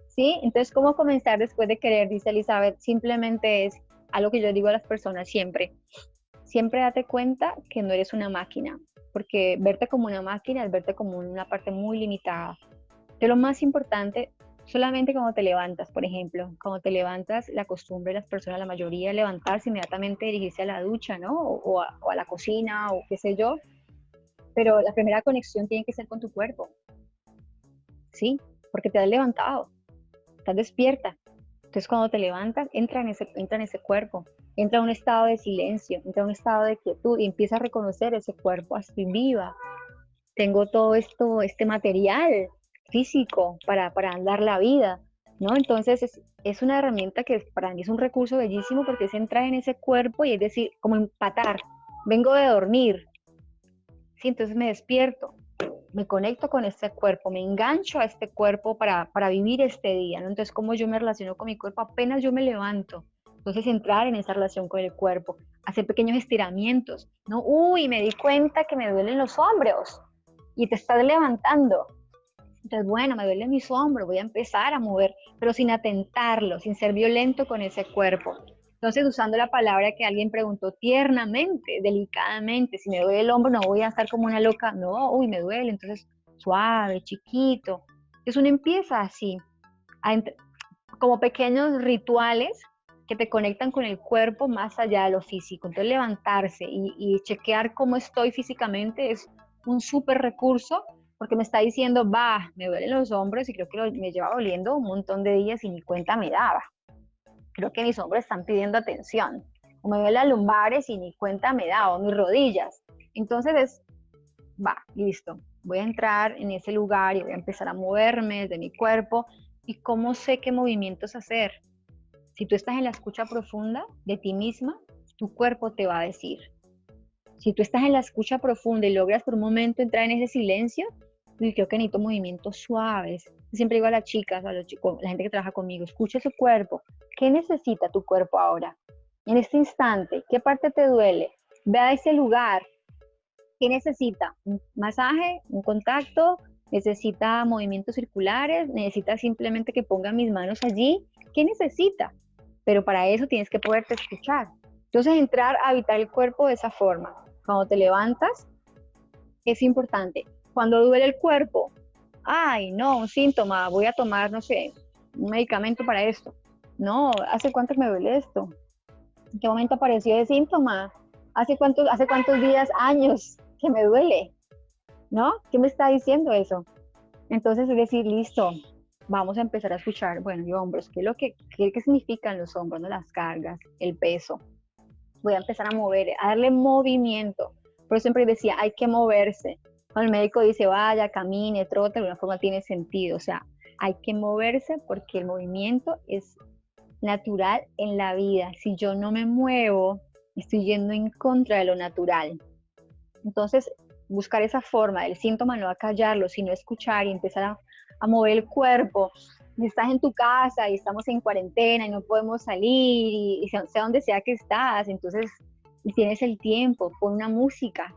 ¿sí? Entonces, ¿cómo comenzar después de querer? Dice Elizabeth, simplemente es algo que yo digo a las personas siempre. Siempre date cuenta que no eres una máquina, porque verte como una máquina es verte como una parte muy limitada. Pero lo más importante, solamente cuando te levantas, por ejemplo, cuando te levantas, la costumbre de las personas, la mayoría, es levantarse inmediatamente, dirigirse a la ducha, ¿no? O a la cocina, o qué sé yo. Pero la primera conexión tiene que ser con tu cuerpo, ¿sí? Porque te has levantado, estás despierta. Entonces, cuando te levantas, entra en ese cuerpo, entra a un estado de silencio, entra a un estado de quietud y empieza a reconocer ese cuerpo, estoy viva, tengo todo esto, este material físico para andar la vida, ¿no? Entonces es una herramienta que para mí es un recurso bellísimo porque es entrar en ese cuerpo y es decir, como empatar, vengo de dormir, ¿sí? Entonces me despierto, me conecto con este cuerpo, me engancho a este cuerpo para vivir este día, ¿no? Entonces, ¿cómo yo me relaciono con mi cuerpo apenas yo me levanto? Entonces, entrar en esa relación con el cuerpo, hacer pequeños estiramientos, ¿no? Uy, me di cuenta que me duelen los hombros y te estás levantando. Entonces, bueno, me duelen mis hombros, voy a empezar a mover, pero sin atentarlo, sin ser violento con ese cuerpo. Entonces, usando la palabra que alguien preguntó, tiernamente, delicadamente, si me duele el hombro no voy a estar como una loca, no, uy, me duele, entonces suave, chiquito. Entonces uno empieza así, a como pequeños rituales que te conectan con el cuerpo más allá de lo físico. Entonces levantarse y chequear cómo estoy físicamente es un súper recurso porque me está diciendo, va, me duelen los hombros y creo que me lleva doliendo un montón de días y ni cuenta me daba. Creo que mis hombros están pidiendo atención. O me duelen las lumbares y ni cuenta me da, o mis rodillas. Entonces va, listo. Voy a entrar en ese lugar y voy a empezar a moverme desde mi cuerpo. ¿Y cómo sé qué movimientos hacer? Si tú estás en la escucha profunda de ti misma, tu cuerpo te va a decir. Si tú estás en la escucha profunda y logras por un momento entrar en ese silencio, y creo que necesito movimientos suaves. Siempre digo a las chicas, a los chicos, la gente que trabaja conmigo, escucha su cuerpo. ¿Qué necesita tu cuerpo ahora? En este instante, ¿qué parte te duele? Ve a ese lugar. ¿Qué necesita? ¿Un masaje? ¿Un contacto? ¿Necesita movimientos circulares? ¿Necesita simplemente que ponga mis manos allí? ¿Qué necesita? Pero para eso tienes que poderte escuchar. Entonces, entrar a habitar el cuerpo de esa forma. Cuando te levantas, es importante. Cuando duele el cuerpo, ay, no, un síntoma, voy a tomar, no sé, un medicamento para esto. No, ¿hace cuánto me duele esto? ¿En qué momento apareció el síntoma? ¿Hace cuántos días, años que me duele? ¿No? ¿Qué me está diciendo eso? Entonces es decir, listo, vamos a empezar a escuchar, bueno, y hombros, ¿qué significan los hombros, ¿no? Las cargas, el peso. Voy a empezar a mover, a darle movimiento. Por eso siempre decía, hay que moverse. Cuando el médico dice, vaya, camine, trote, de alguna forma tiene sentido. O sea, hay que moverse porque el movimiento es natural en la vida. Si yo no me muevo, estoy yendo en contra de lo natural. Entonces, buscar esa forma del síntoma, no acallarlo, sino escuchar y empezar a mover el cuerpo. Estás en tu casa y estamos en cuarentena y no podemos salir y sea donde sea que estás, entonces y tienes el tiempo, pon una música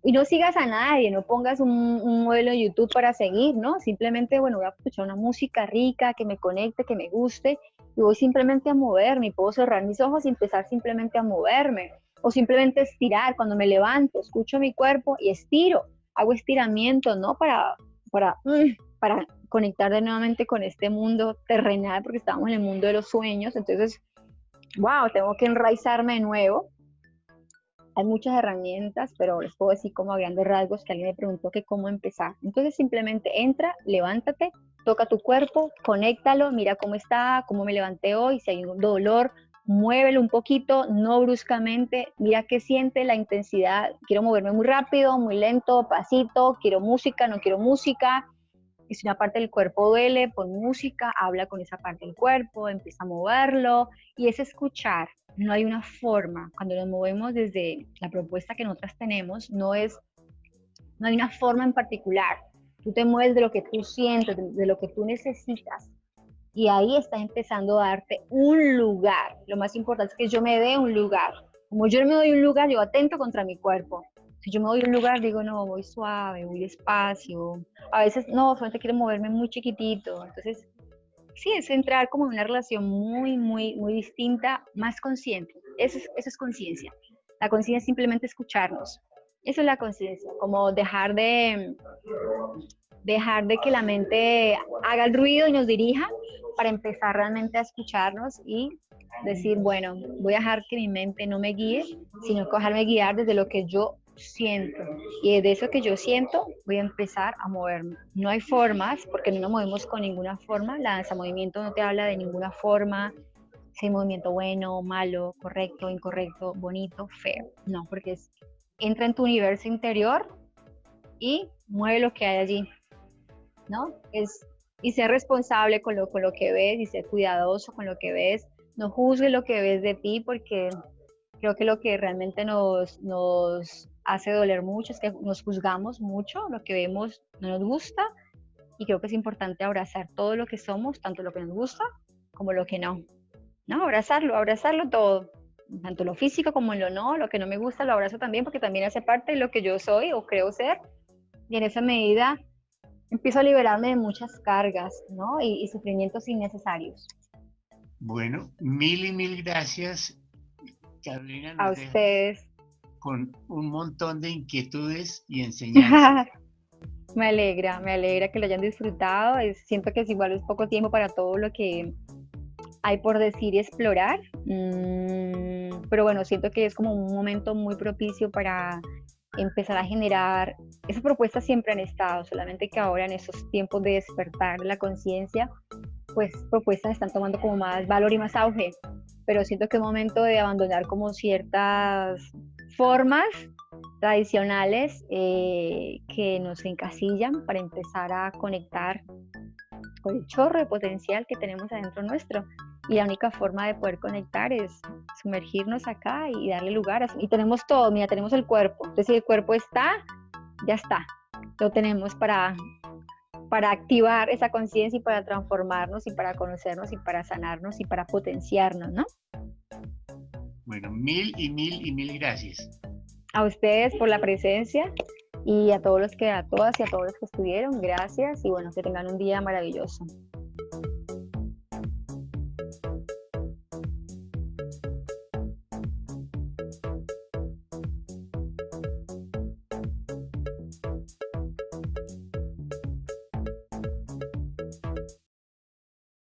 y no sigas a nadie, no pongas un modelo de YouTube para seguir, ¿no? Simplemente, bueno, voy a escuchar una música rica que me conecte, que me guste y voy simplemente a moverme y puedo cerrar mis ojos y empezar simplemente a moverme o simplemente estirar cuando me levanto, escucho mi cuerpo y estiro, hago estiramiento, ¿no? Para conectar de nuevamente con este mundo terrenal, porque estamos en el mundo de los sueños, entonces, wow, tengo que enraizarme de nuevo. Hay muchas herramientas, pero les puedo decir como a grandes rasgos que alguien me preguntó que cómo empezar. Entonces simplemente entra, levántate, toca tu cuerpo, conéctalo, mira cómo está, cómo me levanté hoy, si hay un dolor, muévelo un poquito, no bruscamente, mira qué siente la intensidad, quiero moverme muy rápido, muy lento, pasito, quiero música, no quiero música. Y si una parte del cuerpo duele, pon música, habla con esa parte del cuerpo, empieza a moverlo y es escuchar. No hay una forma. Cuando nos movemos desde la propuesta que nosotras tenemos, no hay una forma en particular. Tú te mueves de lo que tú sientes, de lo que tú necesitas. Y ahí estás empezando a darte un lugar. Lo más importante es que yo me dé un lugar. Como yo me doy un lugar, yo atento contra mi cuerpo. Si yo me doy un lugar, digo, no, voy suave, voy despacio. A veces, no, solamente quiero moverme muy chiquitito. Entonces, sí, es entrar como en una relación muy, muy, muy distinta, más consciente. Eso es conciencia. La conciencia es simplemente escucharnos. Eso es la conciencia, como dejar de que la mente haga el ruido y nos dirija para empezar realmente a escucharnos y decir, bueno, voy a dejar que mi mente no me guíe, sino que dejarme guiar desde lo que yo siento. Y desde eso que yo siento, voy a empezar a moverme. No hay formas, porque no nos movemos con ninguna forma. La danza movimiento no te habla de ninguna forma, si hay movimiento bueno, malo, correcto, incorrecto, bonito, feo. No, porque entra en tu universo interior y mueve lo que hay allí, ¿no? Y ser responsable con lo que ves y ser cuidadoso con lo que ves. No juzgues lo que ves de ti porque Creo que lo que realmente nos hace doler mucho es que nos juzgamos mucho, lo que vemos no nos gusta, y creo que es importante abrazar todo lo que somos, tanto lo que nos gusta como lo que no. ¿No? Abrazarlo todo, tanto lo físico como lo no, lo que no me gusta lo abrazo también porque también hace parte de lo que yo soy o creo ser, y en esa medida empiezo a liberarme de muchas cargas, ¿no? Y sufrimientos innecesarios. Bueno, mil y mil gracias. Carolina A nos deja ustedes. con un montón de inquietudes y enseñanzas. Me alegra que lo hayan disfrutado. Siento que es igual es poco tiempo para todo lo que hay por decir y explorar, pero bueno, siento que es como un momento muy propicio para empezar a generar, esas propuestas siempre han estado, solamente que ahora en esos tiempos de despertar la conciencia, pues propuestas están tomando como más valor y más auge, pero siento que es momento de abandonar como ciertas formas tradicionales que nos encasillan para empezar a conectar con el chorro de potencial que tenemos adentro nuestro. Y la única forma de poder conectar es sumergirnos acá y darle lugar. Y tenemos todo, mira, tenemos el cuerpo. Entonces, si el cuerpo está, ya está. Lo tenemos para activar esa conciencia y para transformarnos y para conocernos y para sanarnos y para potenciarnos, ¿no? Bueno, mil y mil y mil gracias. A ustedes por la presencia y a todas y a todos los que estuvieron, gracias y bueno, que tengan un día maravilloso.